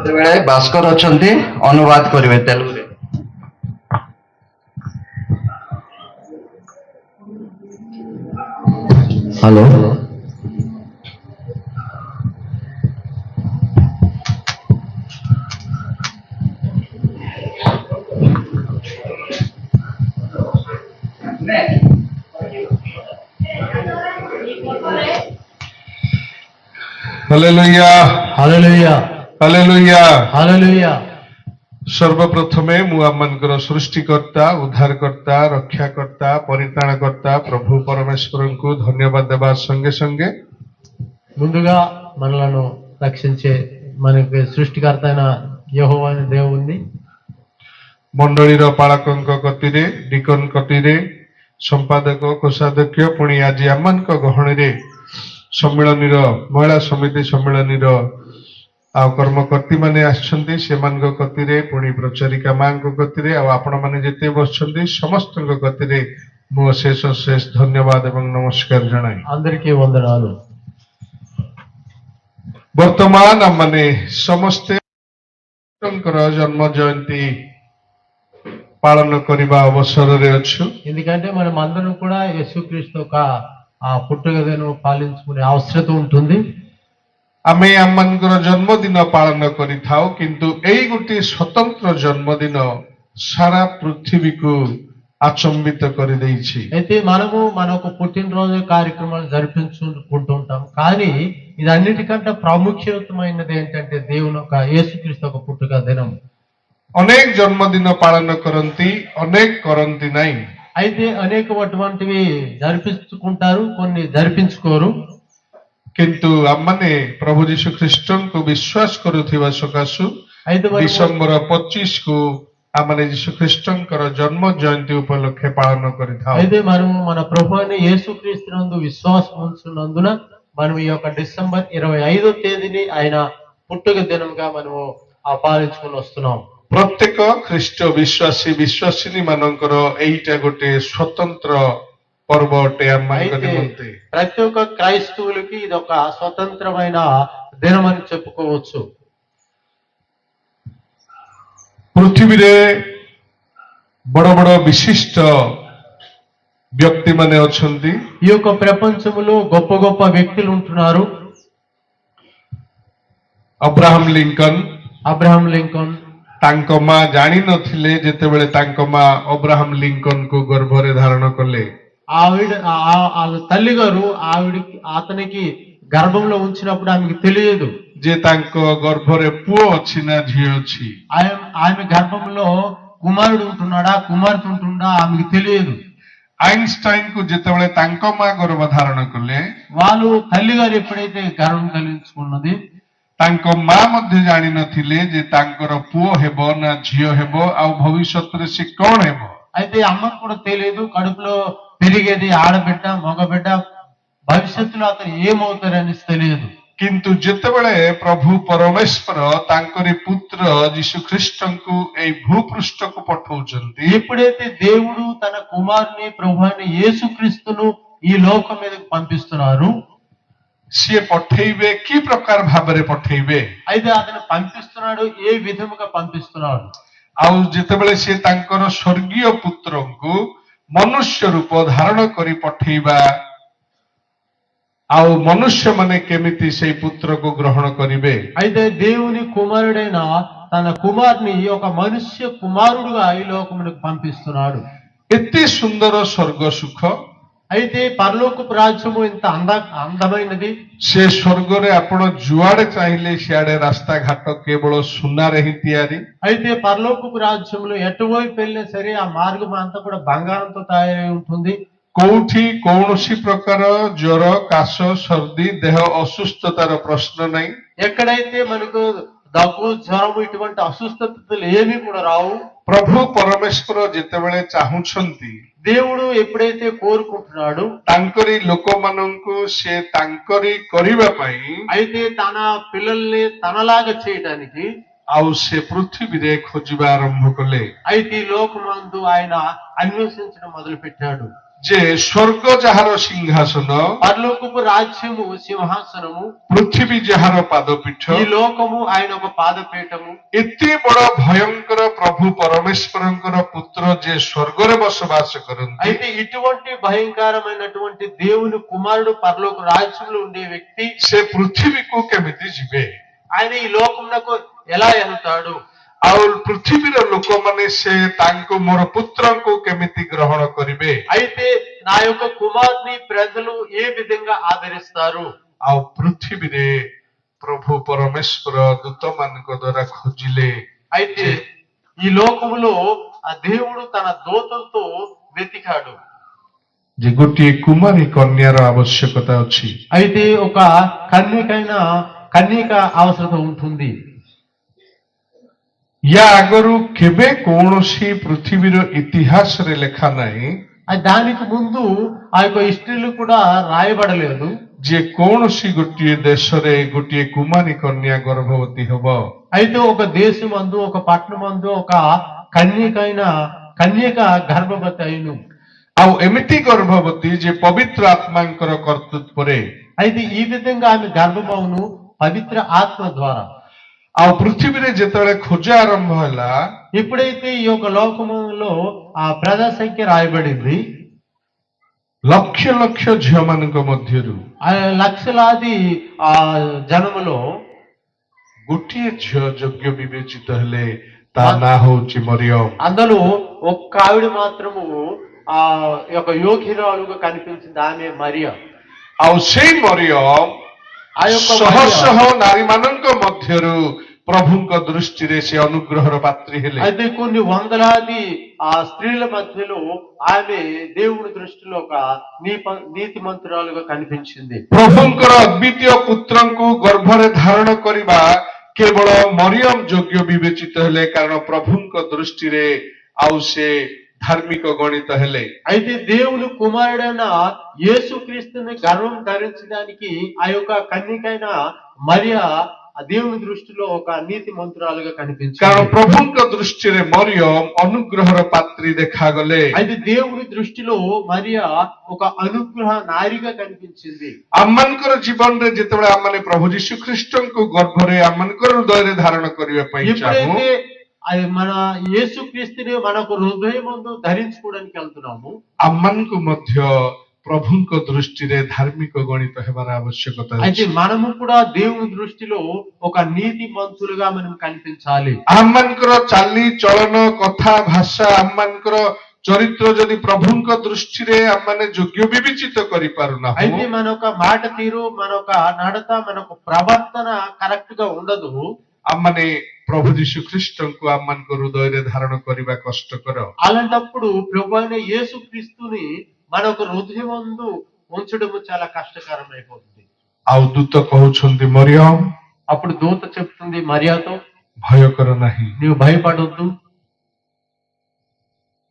ସେତେବେଳେ ଭାସ୍କର ଅଛନ୍ତି ଅନୁବାଦ କରିବେ ତେଲୁଗୁରେ। Hello hallelujah hallelujah hallelujah hallelujah. सर्वप्रथमे मु आमनकर सृष्टिकर्ता उद्धारकर्ता रक्षाकर्ता परित्राणकर्ता प्रभु परमेश्वर को धन्यवाद देवा संगे संगे ముందుగా మనలను రక్షించే మనకి సృష్టికర్త అయిన యెహోవా అనే దేవుణ్ణి मंडलीर पालकंक गतिरे डिकन गतिरे संपादक कोषाध्यक्ष पुणी आज आमनक गहणी सम्मिलनी महिला समिति सम्मिलनी आ कर्मकर्ती माने आछंती सेमानक गतिरे पुणी प्रचारिका मांक गतिरे आपण माने जेते बसछंती समस्तक गतिरे मु अशेष अशेष धन्यवाद एवं नमस्कार जणाई। అందరికీ వందనాలు। वर्तमान आमने समस्ते जन्म जयंती पालन करने अवसर रे अछु। ఎందుకంటే మనం అందరం కూడా యేసుక్రీస్తు యొక్క ఆ పుట్టుకను పాలించుకునే అవసరం ఉంటుంది। आमे आमनकर जन्मदिन पालन करि थाउ किंतु एई गोटे स्वतंत्र जन्मदिन सारा पृथ्वी को आचंबित करि देइछि। అయితే మనము మనకు పుట్టినరోజు కార్యక్రమాలు జరిపించుకుంటుంటాం, కానీ ఇది అన్నిటికంటే ప్రాముఖ్యమైనది ఏంటంటే దేవుని యొక్క యేసుక్రీస్తు యొక్క పుట్టుక దినం। अनेक जन्मदिन पालन करंती अनेक करंती नाही। అయితే అనేకటువంటివి జరిపించుకుంటారు, కొన్ని జరిపించుకోరు। किंतु आमने प्रभु यीशु ख्रीष्टन को विश्वास करुथिबा सकासु అయితే डिसेंबर 25 को आमने यीशु ख्रीष्टन कर जन्म जयंती उपलक्षे पालन करिथाउ। అయితే మనం మన ప్రభు అయిన యేసుక్రీస్తునందు విశ్వాసం ఉంచున్నందున మనం ఈ యొక్క డిసెంబర్ 25వ తేదీని ఆయన పుట్టుక దినంగా మనము పాలించుకొని వస్తున్నాం। प्रत्येक ख्रीष्ट विश्वासी विश्वासिनी मानकर एईटा गोटे स्वतंत्र पर्व अटे आमनक निमंते। ప్రతి ఒక్క క్రైస్తవులకి ఇది ఒక స్వతంత్రమైన దినం అని చెప్పుకోవచ్చు। पृथ्वी रे बड़ बड़ विशिष्ट व्यक्ति माने अछंती। ఈ యొక్క ప్రపంచములో గొప్ప గొప్ప వ్యక్తులు ఉంటున్నారు। अब्राहम लिंकन అబ్రహాం లింకన్ तांको मां जानी नथिले जेतेबेले तांको मां अब्राहम लिंकन को गर्भरे धारण कले। ఆవిడ తల్లి గారు అతనికి గర్భంలో ఉంచినప్పుడు ఆమెకి తెలియదు जे तांको गर्भरे पुओ अछि ना झियो अछि। ఆమె గర్భంలో కుమారుడు ఉంటున్నాడా కుమార్తె ఉంటుందా ఆమెకి తెలియదు। आइंस्टाइन को जेतेबेले तांको मां गर्भ धारण कले వాళ్ళు తల్లి గారు ఎప్పుడైతే గర్భం కలిగించుకున్నది तांको मां मध्ये जानी नथिले जे तांकर पुओ हेबो ना झियो हेबो आ भविष्यत रे से कोन हेबो। అయితే అమ్మకు కూడా తెలియదు కడుపులో పెరిగేది ఆడబిడ్డ మగబిడ్డ భవిష్యత్తులో అతను ఏమవుతారని తెలియదు। किंतु जेतेबेले प्रभु परमेश्वर तांकरी पुत्र यीशु ख्रीष्टन को ए भूपृष्ठ को पठौचंती ఎప్పుడైతే దేవుడు తన కుమారుని ప్రభు అయిన యేసుక్రీస్తును ఈ లోకం మీదకి పంపిస్తున్నారు सी पठेबे की प्रकार भाबरे पठेबे। అయితే అతను పంపిస్తున్నాడు ఏ విధముగా పంపిస్తున్నాడు। आउ जेतेबेले सी तांकर स्वर्गीय पुत्र को मनुष्य रूप धारण करी पठेबा आउ मनुष्य माने केमिति से पुत्र को ग्रहण करिवे। అయితే దేవుని కుమారుడైన తన కుమారుని ఒక మనుష్య కుమారుడుగా ఈ లోకమునకు పంపిస్తున్నాడు। एते सुंदर स्वर्ग सुख అయితే పరలోకపు రాజ్యము ఇంత అందమైనది। से स्वर्ग रे आपण जुआडे चाहिले सियाडे रास्ता घाट केवल सुना रे ही तैयारी। అయితే పరలోకపు రాజ్యములో ఎటువైపు వెళ్ళినా సరే ఆ మార్గం అంతా కూడా బంగారంతో తయారై ఉంటుంది। कोठी कौनसी प्रकार ज्वर काश सर्दी देह असुस्थतार प्रश्न नहीं। ఎక్కడైతే మనకు దగ్గు జ్వరం ఇటువంటి అస్వస్థతలు ఏమీ కూడా రావు। प्रभु परमेश्वर जेतेबेले चाहुछंती దేవుడు ఎప్పుడైతే కోరుకుంటున్నాడు तांकरी लोक माननकु से तांकरी करिबा पई అయితే తన పిల్లల్ని తనలాగా చేయడానికి आउ से पृथ्वी रे खोजिबा आरंभ कले। అయితే ఈ లోకమందు ఆయన అన్వేషించడం మొదలు పెట్టాడు। যে স্বর্গ যাହାର সিংহাসন, పరలోకపు రాజ్యము సింహాసనము, পৃথিবী যাହାର পাদপীঠ, ఈ లోకము ఆయన ఒక పాదపీఠము. ଏତେ ବଡ ଭୟଙ୍କର ପ୍ରଭୁ ପରମେଶ୍ୱରଙ୍କର ପୁତ୍ର ଯେ ସ୍ୱର୍ଗରେ ବସବାସ କରନ୍ତି, అయితే ఇటువంటి భయంకరమైనటువంటి దేవుని కుమారుడు పరలోక రాజ్యంలో ఉండే వ్యక్తి ସେ ପୃଥିବୀକୁ କେମିତି ଯିବେ? ఆయన ఈ లోకమునకు ఎలా వెళ్తాడు? ଆଉ ପୃଥିବୀର ଲୋକମାନେ ସେ ତାଙ୍କୁ ମୋର ପୁତ୍ରଙ୍କୁ କେମିତି ଗ୍ରହଣ କରିବେ? అయితే నా యొక్క కుమారుని ప్రజలు ఏ విధంగా ఆదరిస్తారు? ଆଉ ପୃଥିବୀରେ ପ୍ରଭୁ ପରମେଶ୍ୱର ଦୂତମାନଙ୍କ ଦ୍ୱାରା ଖୋଜିଲେ అయితే ఈ లోకములో ఆ దేవుడు తన దూతలతో వెతికాడు. ଯେ ଗୋଟିଏ କୁମାରୀ କନ୍ୟାର ଆବଶ୍ୟକତା ଅଛି। అయితే ఒక కన్యక అవసరత ఉంటుంది. ୟା ଆଗରୁ କେବେ କୌଣସି ପୃଥିବୀର ଇତିହାସରେ ଲେଖା ନାହିଁ దానికి ముందు ఆ యొక్క హిస్టరీలు కూడా రాయబడలేదు ଯେ କୌଣସି ଗୋଟିଏ ଦେଶରେ ଗୋଟିଏ କୁମାରୀ କନ୍ୟା ଗର୍ଭବତୀ ହେବ। అయితే ఒక దేశమందు ఒక పట్టణమందు ఒక కన్యక గర్భవతి అయిను. ଆଉ ଏମିତି ଗର୍ଭବତୀ ଯେ ପବିତ୍ର ଆତ୍ମାଙ୍କର କର୍ତ୍ତୃତ୍ୱରେ, అయితే ఈ విధంగా ఆమె గర్భమవును పవిత్ర ఆత్మ ద్వారా. ଆଉ ପୃଥିବୀରେ ଯେତେବେଳେ ଖୋଜା ଆରମ୍ଭ ହେଲା, ఎప్పుడైతే ఈ యొక్క లోకములో ఆ ప్రజా సంఖ్య రాయబడింది, ଲକ୍ଷ ଲକ୍ଷ ଝିଅମାନଙ୍କ ମଧ୍ୟରୁ ఆ లక్షలాది ఆ జనములో ଗୋଟିଏ ଝିଅ ଯୋଗ୍ୟ ବିବେଚିତ ହେଲେ, ତା ନାଁ ହଉଛି ମରିୟମ। అందులో ఒక్క ఆవిడ మాత్రము ఆ యొక్క యోగ్యురాలుగా కనిపించింది, ఆమె మరియా. ଆଉ ସେଇ ମରିୟମ ఆ యొక్క ଶହ మరియా ଶହ ନାରୀମାନଙ୍କ ମଧ୍ୟରୁ ପ୍ରଭୁଙ୍କ ଦୃଷ୍ଟିରେ ସେ ଅନୁଗ୍ରହର ପାତ୍ରୀ ହେଲେ। అయితే కొన్ని వందలాది ఆ స్త్రీల మధ్యలో ఆమె దేవుని దృష్టిలో ఒక నీతిమంతురాలుగా కనిపించింది. ପ୍ରଭୁଙ୍କର ଅଦ୍ୱିତୀୟ ପୁତ୍ରଙ୍କୁ ଗର୍ଭରେ ଧାରଣ କରିବା କେବଳ ମରିୟମ ଯୋଗ୍ୟ ବିବେଚିତ ହେଲେ, କାରଣ ପ୍ରଭୁଙ୍କ ଦୃଷ୍ଟିରେ ଆଉ ସେ ଧାର୍ମିକ ଗଣିତ ହେଲେ। అయితే దేవుని కుమారుడైన యేసుక్రీస్తుని గర్వం ధరించడానికి ఆ యొక్క కన్యకైన మరియా ఆ దేవుని దృష్టిలో ఒక నీతి మంత్రాలుగా କାରଣ కనిపించింది. ପ୍ରଭୁଙ୍କ ଦୃଷ୍ଟିରେ ମରିୟମ ଅନୁଗ୍ରହର ପାତ୍ରୀ ଦେଖାଗଲେ। అయితే దేవుని దృష్టిలో మరియా ఒక అనుగ్రహ నారిగా కనిపించింది. ଆମମାନଙ୍କର ଜୀବନରେ ଯେତେବେଳେ ଆମମାନେ ପ୍ରଭୁ ଯୀଶୁ ଖ୍ରୀଷ୍ଟଙ୍କୁ ଗର୍ଭରେ ଆମମାନଙ୍କର ହୃଦୟରେ ଧାରଣ କରିବା ପାଇଁ ଚାହୁଁ, ఎప్పుడైతే అది మన యేసుక్రీస్తుని మనకు హృదయమందు ధరించుకోవడానికి వెళ్తున్నాము, ଆମମାନଙ୍କୁ ମଧ୍ୟ ପ୍ରଭୁଙ୍କ ଦୃଷ୍ଟିରେ ଧାର୍ମିକ ଗଣିତ ହେବାର ଆବଶ୍ୟକତା అయితే ଅଛି। మనము కూడా దేవుని దృష్టిలో ఒక నీతి మంతులుగా మనం కనిపించాలి. ଆମମାନଙ୍କର ଚାଲି ଚଳନ, କଥା, ଭାଷା, ଆମମାନଙ୍କର ଚରିତ୍ର ଯଦି ପ୍ରଭୁଙ୍କ ଦୃଷ୍ଟିରେ ଆମମାନେ ଯୋଗ୍ୟ ବିବେଚିତ అయితే କରିପାରୁନାହୁଁ, మన ఒక మాట తీరు, మన ఒక నడత, మన ఒక ప్రవర్తన కరెక్ట్ గా ఉండదు, ଆମମାନେ ପ୍ରଭୁ ଯୀଶୁ ଖ୍ରୀଷ୍ଟଙ୍କୁ ଆମମାନଙ୍କ ହୃଦୟରେ ଧାରଣ କରିବା କଷ୍ଟକର। అలాంటప్పుడు ప్రభు అయిన యేసుక్రీస్తుని మన ఒక హృదయమందు ఉంచడము చాలా కష్టకరమైపోతుంది. ଆଉ ଦୂତ କହୁଛନ୍ତି, ମରିୟମ అప్పుడు దూత చెప్తుంది మరియాతో, ଭୟ କର ନାହିଁ। నీవు భయపడొద్దు.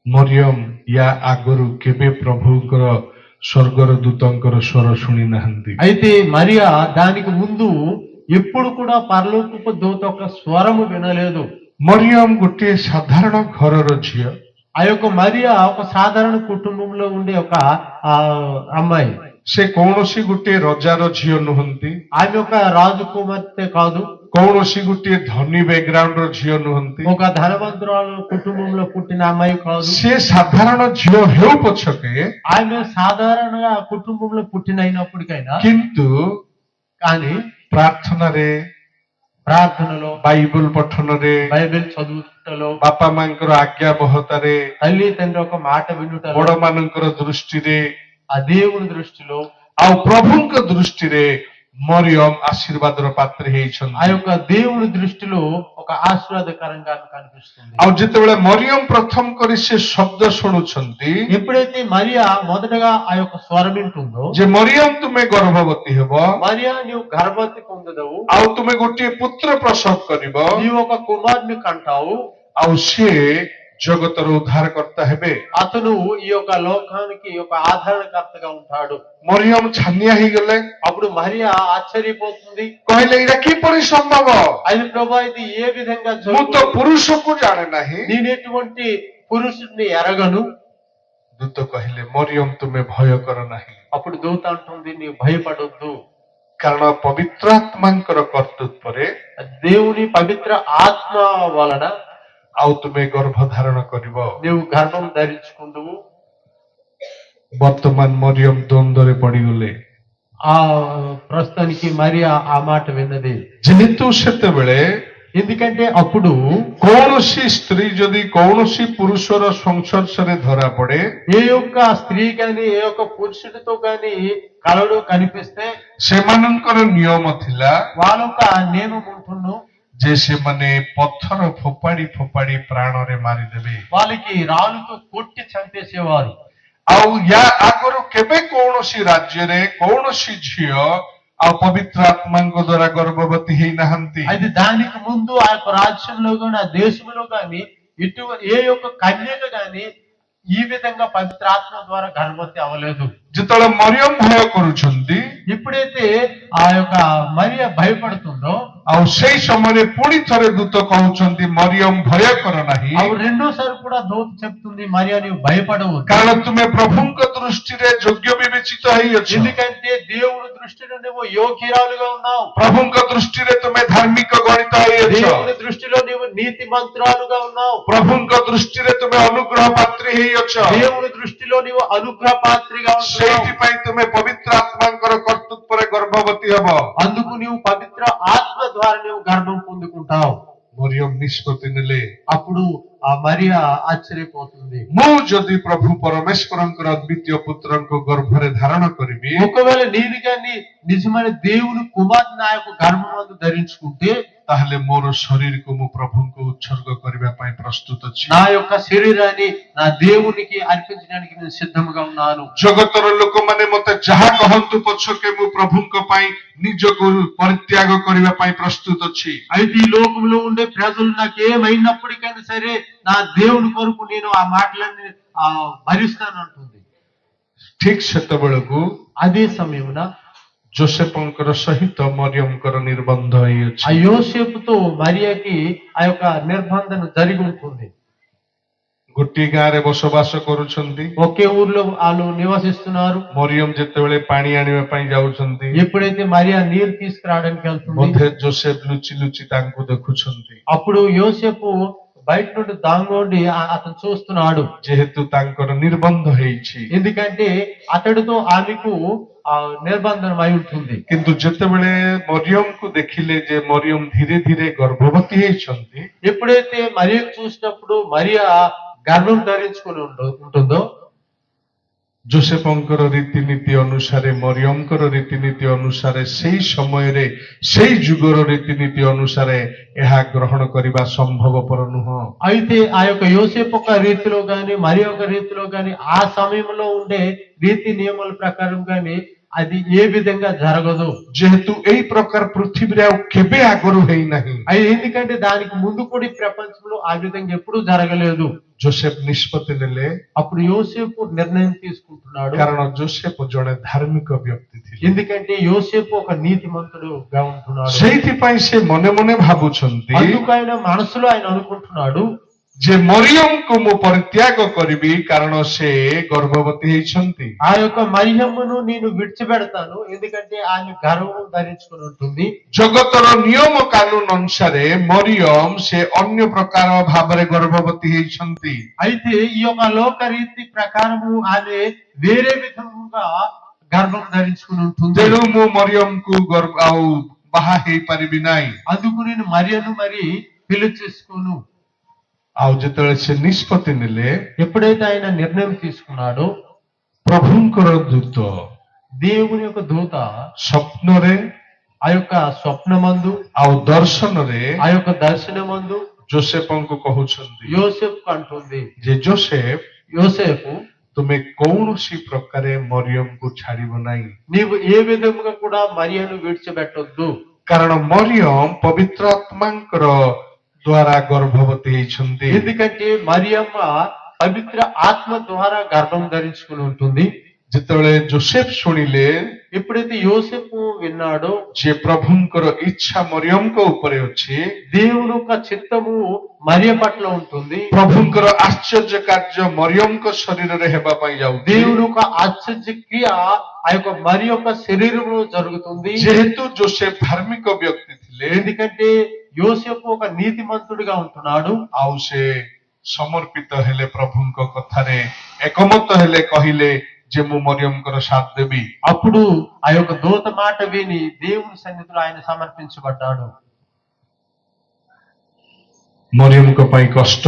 ମରିୟମ ୟା ଆଗରୁ କେବେ ପ୍ରଭୁଙ୍କର ସ୍ୱର୍ଗର ଦୂତଙ୍କର ସ୍ୱର ଶୁଣି ନାହାନ୍ତି। అయితే మరియా దానికి ముందు ఎప్పుడు కూడా పరలోకపు దూత యొక్క స్వరము వినలేదు. ମରିୟମ ଗୋଟିଏ ସାଧାରଣ ଘରର ଝିଅ। ఆ యొక్క మరియా ఒక సాధారణ కుటుంబంలో ఉండే ఒక అమ్మాయి. ସେ କୌଣସି ଗୋଟିଏ ରଜାର ଝିଅ ନୁହନ୍ତି, ఆమె ఒక రాజు కుమార్తె కాదు, କୌଣସି ଗୋଟିଏ ଧନୀ ବ୍ୟାକଗ୍ରାଉଣ୍ଡର ଝିଅ ନୁହନ୍ତି। ఒక ధనవంతురాలు కుటుంబంలో పుట్టిన అమ్మాయి కాదు. ସେ ସାଧାରଣ ଝିଅ ହେଉ ପଛକେ, ఆమె సాధారణంగా కుటుంబంలో పుట్టిన అయినప్పటికైనా କିନ୍ତୁ కానీ ପ୍ରାର୍ଥନାରେ, ప్రార్థనలో, ବାଇବଲ ପଠନରେ, బైబిల్ చదువుటలో, ବାପା ମାଙ୍କର ଆଜ୍ଞାବହତାରେ, తల్లి తండ్రి ఒక మాట వినుటలో, ବଡ ମାନଙ୍କର ଦୃଷ୍ଟିରେ, ఆ దేవుని దృష్టిలో, ଆଉ ପ୍ରଭୁଙ୍କ ଦୃଷ୍ଟିରେ ମରିୟମ ଆଶୀର୍ବାଦର ପାତ୍ରୀ ఆ ହେଇଛନ୍ତି। యొక్క దేవుని దృష్టిలో ఒక ఆశీర్వాదకరంగా కనిపిస్తుంది. ଆଉ ଯେତେବେଳେ ମରିୟମ ପ୍ରଥମ କରି ସେ ଶବ୍ଦ ଶୁଣୁଛନ୍ତି ఎప్పుడైతే మరియా మొదటగా ఆ యొక్క స్వరం వింటుందో, ଯେ ମରିୟମ ତୁମେ ଗର୍ଭବତୀ ହେବ, మరియా నీవు గర్భవతి పొందదవు, ଆଉ ତୁମେ ଗୋଟିଏ ପୁତ୍ର ପ୍ରସବ କରିବ, నీవు ఒక కుమారుని కంటావు, ଆଉ ସିଏ ଜଗତର ଉଦ୍ଧାରକର୍ତ୍ତା ହେବେ। అతను ఈ యొక్క లోకానికి ఒక ఆదరణకర్తగా ఉంటాడు. ମରିୟମ ଛାନିଆ ହେଇଗଲେ, అప్పుడు మరియా ఆశ్చర్యపోతుంది. କହିଲେ ଏଇଟା କିପରି ସମ୍ଭବ? అది ప్రభా ఇది ఏ విధంగా ମୁଁ ତ జరుగుతుంది? ପୁରୁଷକୁ ଜାଣେ ନାହିଁ। నేనెటువంటి పురుషుడిని ఎరగను. ଦୂତ କହିଲେ ମରିୟମ ତୁମେ ଭୟ କର ନାହିଁ, అప్పుడు దూత అంటుంది నీవు భయపడొద్దు, କାରଣ ପବିତ୍ର ଆତ୍ମାଙ୍କର କର୍ତ୍ତୃତ୍ୱରେ దేవుని పవిత్ర ఆత్మ వలన ଆଉ ତୁମେ ଗର୍ଭ ଧାରଣ କରିବ। నీవు గర్భం ధరించుకుందువు। ବର୍ତ୍ତମାନ ମରିୟମ ଦ୍ୱନ୍ଦ୍ୱରେ ପଡିଗଲେ, ఆ ప్రస్తుతానికి మరియా ఆ మాట విన్నది। ଯେହେତୁ ସେତେବେଳେ ఎందుకంటే అప్పుడు କୌଣସି ସ୍ତ୍ରୀ ଯଦି କୌଣସି ପୁରୁଷର ସଂସ୍ପର୍ଶରେ ଧରା ପଡେ, ఏ యొక్క స్త్రీ గాని ఏ యొక్క పురుషుడితో గాని కలడు కనిపిస్తే ସେମାନଙ୍କର ନିୟମ ଥିଲା వాళ్ళ యొక్క నియమం ఉంటును, ଯେ ସେମାନେ ପଥର ଫୋପାଡି ଫୋପାଡି ପ୍ରାଣରେ ମାରିଦେବେ। వాళ్ళకి రాళ్ళతో కొట్టి చంపేసేవారు। ଆଉ ୟା ଆଗରୁ କେବେ କୌଣସି ରାଜ୍ୟରେ କୌଣସି ଝିଅ ଆଉ ପବିତ୍ର ଆତ୍ମାଙ୍କ ଦ୍ଵାରା ଗର୍ଭବତୀ ହେଇନାହାନ୍ତି। అయితే దానికి ముందు ఆ యొక్క రాజ్యంలో కానీ ఆ దేశంలో కానీ ఏ యొక్క కన్యక గాని ఈ విధంగా పవిత్ర ఆత్మ ద్వారా గర్భవతి అవ్వలేదు। ଯେତେବେଳେ ମରିୟମ ଭୟ କରୁଛନ୍ତି, ఎప్పుడైతే ఆ యొక్క మరియా భయపడుతుందో ଆଉ ସେଇ ସମୟରେ ପୁଣି ଥରେ ଦୂତ କହୁଛନ୍ତି ମରିୟମ ଭୟ କର ନାହିଁ, అప్పుడు రెండోసారి కూడా దూత చెప్తుంది మరియా నీవు భయపడవు, କାରଣ ତୁମେ ପ୍ରଭୁଙ୍କ ଦୃଷ୍ଟିରେ ଯୋଗ୍ୟ ବିବେଚିତ ହେଇଅଛ। ఎందుకంటే దేవుని దృష్టిలో నువ్వు యోగ్యురాలుగా ఉన్నావు, ପ୍ରଭୁଙ୍କ ଦୃଷ୍ଟିରେ ତୁମେ ଧାର୍ମିକ ଗଣିତ ହେଇଅଛ, దేవుని దృష్టిలో నీవు నీతి మంత్రాలుగా ఉన్నావు, ପ୍ରଭୁଙ୍କ ଦୃଷ୍ଟିରେ ତୁମେ ଅନୁଗ୍ରହ ପାତ୍ରୀ ହେଇଅଛ। దేవుని దృష్టిలో నీవు అనుగ్రహ పాత్రిగా ఉన్నావు, ସେଇଥିପାଇଁ ତୁମେ ପବିତ୍ର ଆତ୍ମାଙ୍କର କର୍ତ୍ତୃତ୍ୱରେ ଗର୍ଭବତୀ ହବ। అందుకు నీవు పవిత్ర ఆత్మ ద్వారా నీవు గర్భం పొందుకుంటావు। ମରିୟମ ନିଷ୍ପତ୍ତି ନେଲେ, అప్పుడు ఆ మరియా ఆశ్చర్యపోతుంది, ମୁଁ ଯଦି ପ୍ରଭୁ ପରମେଶ୍ୱରଙ୍କର ଅଦ୍ୱିତୀୟ ପୁତ୍ରଙ୍କୁ ଗର୍ଭରେ ଧାରଣ କରିବି, ఒకవేళ నేను కానీ నిజమైన దేవుని కుమార్తె నా యొక్క గర్భమందు ధరించుకుంటే ତାହେଲେ ମୋର ଶରୀରକୁ ମୁଁ ପ୍ରଭୁଙ୍କୁ ଉତ୍ସର୍ଗ କରିବା ପାଇଁ ପ୍ରସ୍ତୁତ ଅଛି। నా యొక్క శరీరాన్ని నా దేవునికి అర్పించడానికి నేను సిద్ధంగా ఉన్నాను। ଜଗତର ଲୋକମାନେ ମତେ ଯାହା କହନ୍ତୁ ପଛକେ ମୁଁ ପ୍ରଭୁଙ୍କ ପାଇଁ ନିଜକୁ ପରିତ୍ୟାଗ କରିବା ପାଇଁ ପ୍ରସ୍ତୁତ ଅଛି। అయితే ఈ లోకంలో ఉండే ప్రజలు నాకు ఏమైనప్పటికైనా సరే నా దేవుని కొరకు నేను ఆ మాటలన్నీ భరిస్తాను అంటుంది। ଠିକ ସେତେବେଳକୁ అదే సమయమున ଯୋସେଫଙ୍କର ସହିତ ମରିୟମଙ୍କର ନିର୍ବନ୍ଧ ఆ ହେଇଅଛି। యోసేపుతో మరియాకి ఆ యొక్క నిర్బంధన జరిగి ఉంటుంది। ଗୋଟିଏ ଗାଁରେ ବସବାସ କରୁଛନ୍ତି। ఒకే ఊర్లో వాళ్ళు నివసిస్తున్నారు। ମରିୟମ ଯେତେବେଳେ ପାଣି ଆଣିବା ପାଇଁ ଯାଉଛନ୍ତି, ఎప్పుడైతే మరియా నీరు తీసుకురావడానికి వెళ్తుంది ବୋଧେ ଯୋସେଫ ଲୁଚି ଲୁଚି ତାଙ୍କୁ ଦେଖୁଛନ୍ତି। అప్పుడు యోసేపు బయట నుండి దాంగోండి అతను చూస్తున్నాడు। ଯେହେତୁ ତାଙ୍କର ନିର୍ବନ୍ଧ ହେଇଛି, ఎందుకంటే అతడితో ఆమెకు నిర్బంధనం అయి ఉంటుంది। କିନ୍ତୁ ଯେତେବେଳେ ମରିୟମକୁ ଦେଖିଲେ ଯେ ମରିୟମ ଧୀରେ ଧୀରେ ଗର୍ଭବତୀ ହେଇଛନ୍ତି, ఎప్పుడైతే మరియకు చూసినప్పుడు మరియా గర్భం ధరించుకుని ఉంటుందో ଯୋସେଫଙ୍କର ରୀତିନୀତି ଅନୁସାରେ ମରିୟମଙ୍କର ରୀତିନୀତି ଅନୁସାରେ ସେଇ ସମୟରେ ସେଇ ଯୁଗର ରୀତିନୀତି ଅନୁସାରେ ଏହା ଗ୍ରହଣ କରିବା ସମ୍ଭବପର ନୁହଁ। అయితే ఆ యొక్క యోసేపు యొక్క రీతిలో గాని మరియ యొక్క రీతిలో గాని ఆ సమయంలో ఉండే రీతి నియమాల ప్రకారం గాని అది ఏ విధంగా జరగదు। ଯେହେତୁ ଏଇ ପ୍ରକାର ପୃଥିବୀରେ ଆଉ କେବେ ଆଗରୁ ହେଇନାହିଁ, అది ఎందుకంటే దానికి ముందు కూడా ఈ ప్రపంచంలో ఆ విధంగా ఎప్పుడూ జరగలేదు। ଯୋସେଫ ନିଷ୍ପତ୍ତି ନେଲେ, అప్పుడు యోసేపు నిర్ణయం తీసుకుంటున్నాడు, କାରଣ ଯୋସେଫ ଜଣେ ଧାର୍ମିକ ବ୍ୟକ୍ତି ଥିଲେ। ఎందుకంటే యోసేపు ఒక నీతిమంతుడుగా ఉంటున్నాడు। ସେଇଥିପାଇଁ ସେ ମନେ ମନେ ଭାବୁଛନ୍ତି అందుకు ఆయన మనసులో ఆయన అనుకుంటున్నాడు ଯେ ମରିୟମକୁ ମୁଁ ପରିତ୍ୟାଗ କରିବି, କାରଣ ସେ ଗର୍ଭବତୀ ହେଇଛନ୍ତି। ఆ యొక్క మరియమ్మను నేను విడిచిపెడతాను, ఎందుకంటే ఆమె గర్వం ధరించుకుని ఉంటుంది। ଜଗତର ନିୟମ କାନୁନ ଅନୁସାରେ ମରିୟମ ସେ ଅନ୍ୟ ପ୍ରକାର ଭାବରେ ଗର୍ଭବତୀ ହେଇଛନ୍ତି। అయితే ఈ యొక్క లోక రీతి ప్రకారము ఆమె వేరే విధంగా గర్భం ధరించుకుని ఉంటుంది। ତେଣୁ ମୁଁ ମରିୟମକୁ ଆଉ ବାହା ହେଇପାରିବି ନାହିଁ। అందుకు నేను మరియను మరి పెళ్లి చేసుకోను। ଆଉ ଯେତେବେଳେ ସେ ନିଷ୍ପତ୍ତି ନେଲେ, ఎప్పుడైతే ఆయన నిర్ణయం తీసుకున్నాడో ପ୍ରଭୁଙ୍କର ଦୂତ దేవుని యొక్క దూత ସ୍ୱପ୍ନରେ ఆ యొక్క స్వప్నమందు ଆଉ ଦର୍ଶନରେ ఆ యొక్క దర్శనమందు ଯୋସେଫଙ୍କୁ କହୁଛନ୍ତି యోసేపు అంటుంది, ଯେ ଯୋସେଫ యోసేపు ତୁମେ କୌଣସି ପ୍ରକାରେ ମରିୟମକୁ ଛାଡ଼ିବ ନାହିଁ, నీవు ఏ విధముగా కూడా మరియను విడిచిపెట్టొద్దు। କାରଣ ମରିୟମ ପବିତ୍ର ଆତ୍ମାଙ୍କର ଦ୍ଵାରା ଗର୍ଭବତୀ ହେଇଛନ୍ତି। ఎందుకంటే మరియమ్మ పవిత్ర ఆత్మ ద్వారా గర్భం ధరించుకుని ఉంటుంది। ଯେତେବେଳେ ଜୋସେଫ ଶୁଣିଲେ ఎప్పుడైతే యోసేపు విన్నాడో ଯେ ପ୍ରଭୁଙ୍କର ଇଚ୍ଛା ମରିୟମଙ୍କ ଉପରେ ଅଛି, దేవుని యొక్క చిత్తము మరియ పట్ల ఉంటుంది, ପ୍ରଭୁଙ୍କର ଆଶ୍ଚର୍ଯ୍ୟ କାର୍ଯ୍ୟ ମରିୟମଙ୍କ ଶରୀରରେ ହେବା ପାଇଁ ଯାଉଛି, దేవుని యొక్క ఆశ్చర్య క్రియ ఆ యొక్క మరి యొక్క శరీరంలో జరుగుతుంది. ଯେହେତୁ ଜୋସେଫ ଧାର୍ମିକ ବ୍ୟକ୍ତି ଥିଲେ, ఎందుకంటే యోసేపు ఒక నీతిమంతుడిగా ఉంటున్నాడు. ଆଉ ସେ ସମର୍ପିତ ହେଲେ ପ୍ରଭୁଙ୍କ କଥାରେ, ଏକମତ ହେଲେ, କହିଲେ ଯେ ମୁଁ ମରିୟମଙ୍କର ସାଥ ଦେବି. అప్పుడు ఆ యొక్క దూత మాట విని దేవుని సన్నిధిలో ఆయన సమర్పించబడ్డాడు. ମରିୟମଙ୍କ ପାଇଁ କଷ୍ଟ,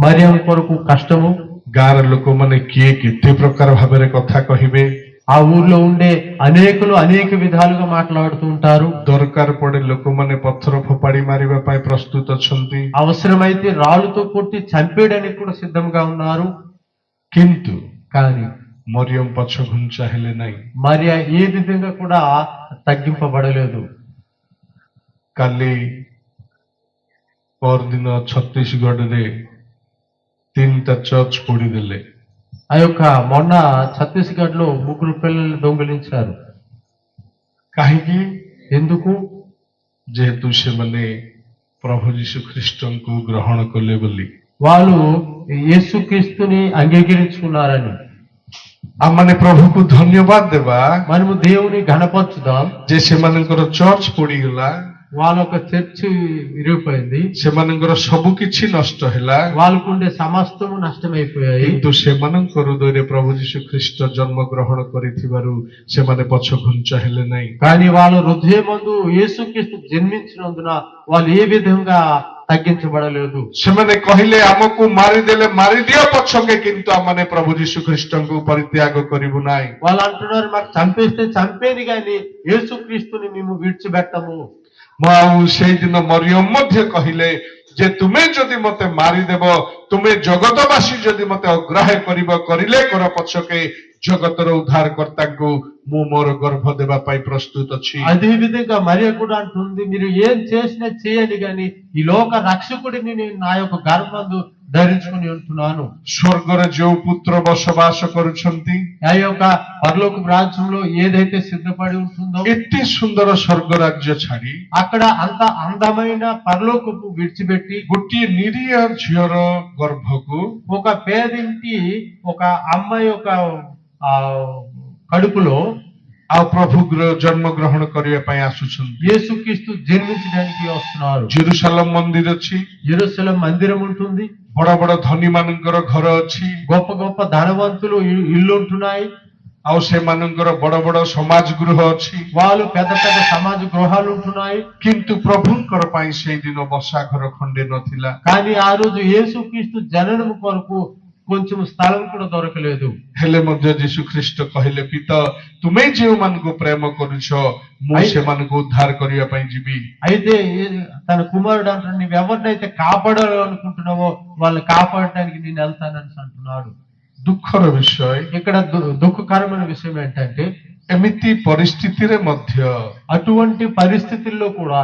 మరియం కొరకు కష్టము, ଗାଁର ଲୋକମାନେ କିଏ କେତେ ପ୍ରକାର ଭାବରେ କଥା କହିବେ, ఆ ఊర్లో ఉండే అనేకులు అనేక విధాలుగా మాట్లాడుతూ ఉంటారు. ଦରକାର ପଡେ ଲୋକମାନେ ପଥର ଫୋପାଡି ମାରିବା ପାଇଁ ପ୍ରସ୍ତୁତ ଅଛନ୍ତି. అవసరమైతే రాళ్ళతో కొట్టి చంపేయడానికి కూడా సిద్ధంగా ఉన్నారు. କିନ୍ତୁ కానీ ମରିୟମ ପଛ ଘୁଞ୍ଚା ହେଲେ ନାହିଁ. మరియ ఏ విధంగా కూడా తగ్గింపబడలేదు. କାଲି ପରଦିନ ଛତିଶଗଡ଼ରେ 3ଟା ଚର୍ଚ୍ଚ ପୋଡ଼ିଦେଲେ. ఆ యొక్క మొన్న ఛత్తీస్గఢ్ లో 3 పిల్లల్ని దొంగిలించారు. କାହିଁକି? ఎందుకు? ଯେହେତୁ ସେମାନେ ପ୍ରଭୁ ଯୀଶୁ ଖ୍ରୀଷ୍ଟଙ୍କୁ ଗ୍ରହଣ କଲେ ବୋଲି. వాళ్ళు యేసుక్రీస్తుని అంగీకరించుకున్నారని. ଆମମାନେ ପ୍ରଭୁକୁ ଧନ୍ୟବାଦ ଦେବା మనము దేవుని ఘనపరచుదాం. ଯେ ସେମାନଙ୍କର ଚର୍ଚ୍ଚ ପୋଡ଼ିଗଲା, వాళ్ళ యొక్క చర్చి విరిగిపోయింది, ସେମାନଙ୍କର ସବୁ କିଛି ନଷ୍ଟ ହେଲା, వాళ్ళకు ఉండే సమస్తము నష్టమైపోయాయి. କିନ୍ତୁ ସେମାନଙ୍କ ହୃଦୟରେ ପ୍ରଭୁ ଯୀଶୁ ଖ୍ରୀଷ୍ଟ ଜନ୍ମ ଗ୍ରହଣ କରିଥିବାରୁ ସେମାନେ ପଛ ଘୁଞ୍ଚା ହେଲେ ନାହିଁ. కానీ వాళ్ళ హృదయమందు యేసుక్రీస్తు జన్మించినందున వాళ్ళు ఏ విధంగా తగ్గించబడలేదు. ସେମାନେ କହିଲେ ଆମକୁ ମାରିଦେଲେ ମାରିଦିଅ ପଛକେ, କିନ୍ତୁ ଆମମାନେ ପ୍ରଭୁ ଯୀଶୁ ଖ୍ରୀଷ୍ଟଙ୍କୁ ପରିତ୍ୟାଗ କରିବୁ ନାହିଁ. వాళ్ళు అంటున్నారు మాకు చంపేస్తే చంపేది కానీ యేసుక్రీస్తుని మేము విడిచిపెట్టము. ମୁଁ ଆଉ ସେଇଦିନ ମରିୟମ ମଧ୍ୟ କହିଲେ ଯେ ତୁମେ ଯଦି ମତେ ମାରିଦେବ, ତୁମେ ଜଗତବାସୀ ଯଦି ମତେ ଅଗ୍ରାହ୍ୟ କରିବ, କରିଲେ କର, ପଛକେ ଜଗତର ଉଦ୍ଧାରକର୍ତ୍ତାଙ୍କୁ ମୁଁ ମୋର ଗର୍ଭ ଦେବା ପାଇଁ ପ୍ରସ୍ତୁତ ଅଛି. అదే విధంగా మరియ కూడా అంటుంది, మీరు ఏం చేసినా చేయండి కానీ ఈ లోక రక్షకుడిని నేను నా యొక్క గర్భందు ధరించుకుని ఉంటున్నాను. ସ୍ୱର୍ଗରେ ଯେଉଁ ପୁତ୍ର ବସବାସ କରୁଛନ୍ତି, ఆ యొక్క పరలోక రాజ్యంలో ఏదైతే సిద్ధపడి ఉంటుందో, ଏତେ ସୁନ୍ଦର ସ୍ୱର୍ଗ ରାଜ୍ୟ ଛାଡି అక్కడ అంత అందమైన పరలోకపు విడిచిపెట్టి ଗୋଟିଏ ନିରୀହ ଝିଅର ଗର୍ଭକୁ ఒక పేదింటి ఒక అమ్మాయి యొక్క కడుపులో ଆଉ ପ୍ରଭୁ ଜନ୍ମ ଗ୍ରହଣ କରିବା ପାଇଁ ଆସୁଛନ୍ତି. యేసుక్రీస్తు జన్మించడానికి వస్తున్నారు. ଜେରୁସାଲମ ମନ୍ଦିର ଅଛି, యెరూషలేం మందిరం ఉంటుంది, ବଡ ବଡ ଧନୀ ମାନଙ୍କର ଘର ଅଛି, గొప్ప గొప్ప ధనవంతులు ఇల్లు ఉంటున్నాయి, ଆଉ ସେମାନଙ୍କର ବଡ ବଡ ସମାଜ ଗୃହ ଅଛି. వాళ్ళు పెద్ద పెద్ద సమాజ గృహాలు ఉంటున్నాయి. କିନ୍ତୁ ପ୍ରଭୁଙ୍କର ପାଇଁ ସେଇଦିନ ବସା ଘର ଖଣ୍ଡେ ନଥିଲା. కానీ ఆ రోజు యేసుక్రీస్తు జననం కొరకు కొంచెం స్థలం కూడా దొరకలేదు. ହେଲେ ମଧ୍ୟ ଯୀଶୁ ଖ୍ରୀଷ୍ଟ କହିଲେ, ପିତା ତୁମେ ଯେଉଁମାନଙ୍କୁ ପ୍ରେମ କରୁଛ, ମୁଁ ସେମାନଙ୍କୁ ଉଦ୍ଧାର କରିବା ପାଇଁ ଯିବି. అయితే తన కుమారుడు అంటాడు, నువ్వు ఎవరినైతే కాపాడాలనుకుంటున్నావో వాళ్ళని కాపాడటానికి నేను వెళ్తానని అంటున్నాడు. ଦୁଃଖର ବିଷୟ, ఇక్కడ దుఃఖకరమైన విషయం ఏంటంటే ଏମିତି ପରିସ୍ଥିତିରେ ମଧ୍ୟ అటువంటి పరిస్థితుల్లో కూడా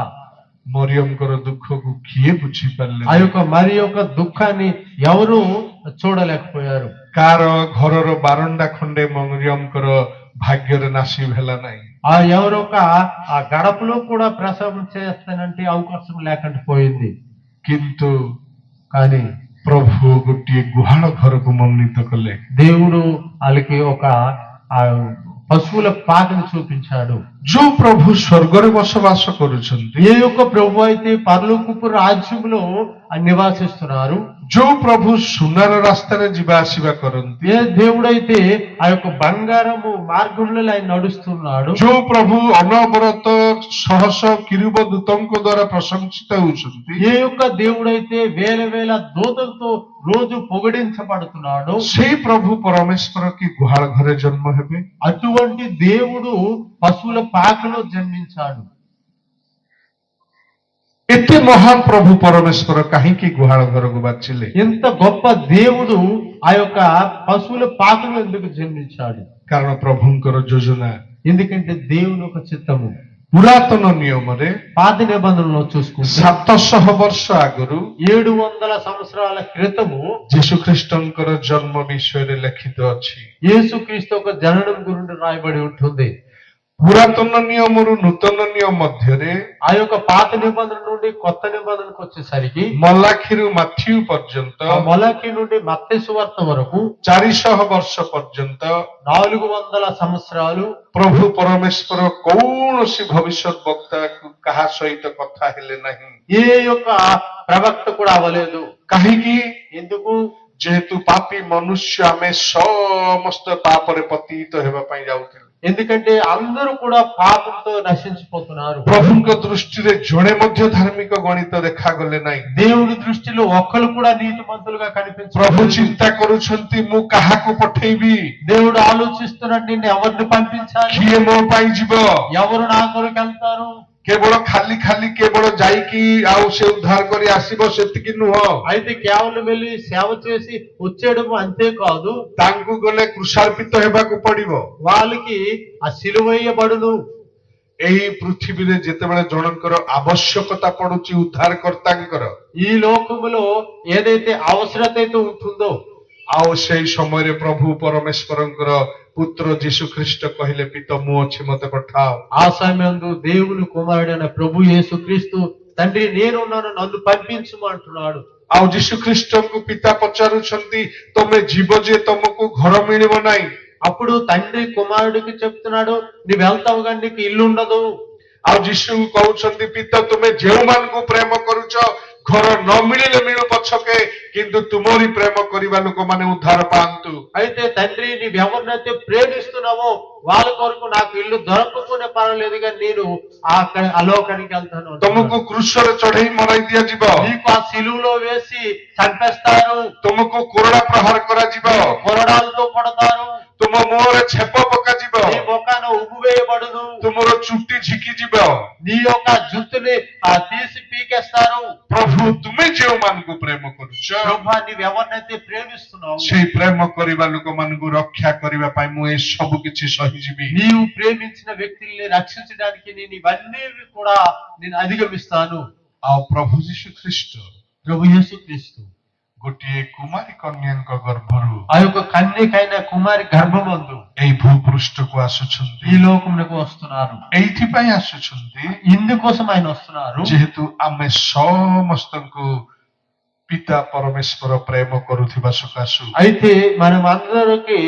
ମରିୟମଙ୍କର ଦୁଃଖକୁ କିଏ ବୁଝିପାରିଲେ? ఆ యొక్క మరి యొక్క దుఃఖాన్ని ఎవరు చూడలేకపోయారు. କାର ଘରର ବାରଣ୍ଡା ଖଣ୍ଡେ ମରିୟମଙ୍କର ଭାଗ୍ୟରେ ନାସିବ ହେଲା ନାହିଁ. ఆ ఎవరొక ఆ గడపలో కూడా ప్రసవం చేస్తానంటే అవకాశం లేకుండా పోయింది. କିନ୍ତୁ కానీ ପ୍ରଭୁ ଗୋଟିଏ ଗୁହାଳ ଘରକୁ ମନୋନୀତ କଲେ. దేవుడు వాళ్ళకి ఒక పశువుల పాకను చూపించాడు. ଯୋଉ ପ୍ରଭୁ ସ୍ୱର୍ଗରେ ବସବାସ କରୁଛନ୍ତି, ఏ యొక్క ప్రభు అయితే పరలోకపు రాజ్యంలో నివాసిస్తున్నారు, ଯୋଉ ପ୍ରଭୁ ସୁନାର ରାସ୍ତାରେ ଯିବା ଆସିବା କରନ୍ତି, ఏ దేవుడైతే ఆ యొక్క బంగారము మార్గంలో ఆయన నడుస్తున్నాడు, ଯୋଉ ପ୍ରଭୁ ଅନବରତ ଶହ ଶହ କିରୁବ ଦୂତଙ୍କ ଦ୍ୱାରା ପ୍ରଶଂସିତ ହେଉଛନ୍ତି, ఏ యొక్క దేవుడైతే వేల వేల దూతలతో రోజు పొగిడించబడుతున్నాడు, ସେଇ ପ୍ରଭୁ ପରମେଶ୍ୱର କି ଗୁହାଳ ଘରେ ଜନ୍ମ ହେବେ? అటువంటి దేవుడు పశువుల పాకలో జన్మించాడు. ଏତେ ମହାନ ପ୍ରଭୁ ପରମେଶ୍ୱର କାହିଁକି ଗୁହାଳ ଘରକୁ ବାଛିଲେ? ఎంత గొప్ప దేవుడు ఆ యొక్క పశువుల పాకలో ఎందుకు జన్మించాడు? କାରଣ ପ୍ରଭୁଙ୍କର ଯୋଜନା ఎందుకంటే దేవుని ఒక చిత్తము. ପୁରାତନ ନିୟମରେ పాత నిబంధనలో చూసుకుంటే 700 ବର୍ଷ ଆଗରୁ 700 సంవత్సరాల క్రితము ଯୀଶୁଖ୍ରୀଷ୍ଟଙ୍କର ଜନ୍ମ ବିଷୟରେ ଲିଖିତ ଅଛି। యేసుక్రీస్తు యొక్క జననం గురించి రాయబడి ఉంటుంది। ପୁରାତନ ନିୟମରୁ ନୂତନ ନିୟମ ମଧ୍ୟରେ ఆ యొక్క పాత నిబంధన నుండి కొత్త నిబంధనకు వచ్చేసరికి ମଲାଖିରୁ ମାଥ୍ୟୁ ପର୍ଯ୍ୟନ୍ତ ఆ మొలకి నుండి మత్తయి సువార్త వరకు 400 ବର୍ଷ ପର୍ଯ୍ୟନ୍ତ 400 సంవత్సరాలు ପ୍ରଭୁ ପରମେଶ୍ୱର କୌଣସି ଭବିଷ୍ୟତ ବକ୍ତାକୁ କାହା ସହିତ କଥା ହେଲେ ନାହିଁ। ఏ యొక్క ప్రవక్త కూడా అవ్వలేదు। କାହିଁକି? ఎందుకు? ଯେହେତୁ ପାପୀ ମନୁଷ୍ୟ ଆମେ ସମସ୍ତ ପାପରେ ପତିତ ହେବା ପାଇଁ ଯାଉଥିଲୁ। ఎందుకంటే అందరూ కూడా పాపంతో నశించిపోతున్నారు। ପ୍ରଭୁଙ୍କ ଦୃଷ୍ଟିରେ ଜଣେ ମଧ୍ୟ ଧାର୍ମିକ ଗଣିତ ଦେଖାଗଲେ ନାହିଁ। దేవుడి దృష్టిలో ఒక్కరు కూడా నీతిమంతులుగా కనిపించరు। ପ୍ରଭୁ ଚିନ୍ତା କରୁଛନ୍ତି ମୁଁ କାହାକୁ ପଠେଇବି, దేవుడు ఆలోచిస్తున్నాడు నిన్ను ఎవరిని పంపించాలి, କିଏ ମୋ ପାଇଁ ଯିବ। ఎవరు నా కొరకు వెళ్తారు। କେବଳ ଖାଲି ଖାଲି କେବଳ ଯାଇକି ଆଉ ସେ ଉଦ୍ଧାର କରି ଆସିବ ସେତିକି ନୁହଁ। అయితే కేవలం వెళ్ళి సేవ చేసి వచ్చేయడం అంతే కాదు, ତାଙ୍କୁ ଗଲେ କୃଷାର୍ପିତ ହେବାକୁ ପଡିବ। వాళ్ళకి ఆ సిలువేయబడును। ଏହି ପୃଥିବୀରେ ଯେତେବେଳେ ଜଣଙ୍କର ଆବଶ୍ୟକତା ପଡୁଛି ଉଦ୍ଧାରକର୍ତ୍ତାଙ୍କର, ఈ లోకములో ఏదైతే అవసరత అయితే ఉంటుందో ଆଉ ସେଇ ସମୟରେ ପ୍ରଭୁ ପରମେଶ୍ୱରଙ୍କର ପୁତ୍ର ଯୀଶୁଖ୍ରୀଷ୍ଟ କହିଲେ ପିତ ମୁଁ ଅଛି ମତେ ପଠାଅ। ఆ సమయంలో దేవుని కుమారుడైన ప్రభు యేసుక్రీస్తు తండ్రి నేనున్నాను నన్ను పంపించుము అంటున్నాడు। ଆଉ ଯୀଶୁଖ୍ରୀଷ୍ଟଙ୍କୁ ପିତା ପଚାରୁଛନ୍ତି ତମେ ଯିବ ଯେ ତମକୁ ଘର ମିଳିବ ନାହିଁ। అప్పుడు తండ్రి కుమారుడికి చెప్తున్నాడు నువ్వు వెళ్తావు కానీ నీకు ఇల్లు ఉండదు। ଆଉ ଯୀଶୁ କହୁଛନ୍ତି ପିତା ତୁମେ ଯେଉଁମାନଙ୍କୁ ପ୍ରେମ କରୁଛ ଘର ନ ମିଳିଲେ ମିଳୁ ପଛକେ କିନ୍ତୁ ତୁମରି ପ୍ରେମ କରିବା ଲୋକମାନେ ଉଦ୍ଧାର ପାଆନ୍ତୁ। అయితే తండ్రి నీవెవరినైతే ప్రేమిస్తున్నావో వాళ్ళ కొరకు నాకు ఇల్లు దొరకకపోయినా పర్వాలేదు కానీ నేను ఆ లోకానికి వెళ్తాను। ତୁମକୁ କୃଷରେ ଚଢେଇ ମରାଇ ଦିଆଯିବ, నీకు ఆ సిలువలో వేసి చంపేస్తారు, ତୁମକୁ କୋରଡ଼ା ପ୍ରହାର କରାଯିବ, కొరడాలతో కొడతారు, ତୁମ ମୁହଁରେ ଛେପ ପକାଯିବ, నీ ముఖాన ఉమ్ము వేయబడును, ତୁମର ଚୁଟି ଝିକିଯିବ। నీ యొక్క జుట్టుని తీసి పీకేస్తారు। ପ୍ରଭୁ ତୁମେ ଯେଉଁମାନଙ୍କୁ ପ୍ରେମ କରୁଛ ప్రభా నీవెవరినైతే ప్రేమిస్తున్నావు ସେଇ ప్రేమ କରିବା ଲୋକମାନଙ୍କୁ ରକ୍ଷା କରିବା ପାଇଁ ମୁଁ ଏ ସବୁ କିଛି ସହିଯିବି। నీవు ప్రేమించిన వ్యక్తుల్ని రక్షించడానికి నేను ఇవన్నీ కూడా నేను అధిగమిస్తాను। ଆଉ ପ୍ରଭୁ ଯୀଶୁଖ୍ରୀଷ୍ଟ ప్రభు యేసుక్రీస్తు ଗୋଟିଏ କୁମାରୀ କନ୍ୟାଙ୍କ ଗର୍ଭରୁ ఆ యొక్క కన్యకైన కుమారి గర్భమందు ଏଇ ଭୂପୃଷ୍ଠକୁ ଆସୁଛନ୍ତି। ఈ లోకమునకు వస్తున్నారు। ଏଇଥିପାଇଁ ଆସୁଛନ୍ତି ఇందుకోసం ఆయన వస్తున్నారు ଯେହେତୁ ଆମେ ସମସ୍ତଙ୍କୁ ପିତା ପରମେଶ୍ୱର ପ୍ରେମ କରୁଥିବା ସକାଶୁ। అయితే మనం అందరికి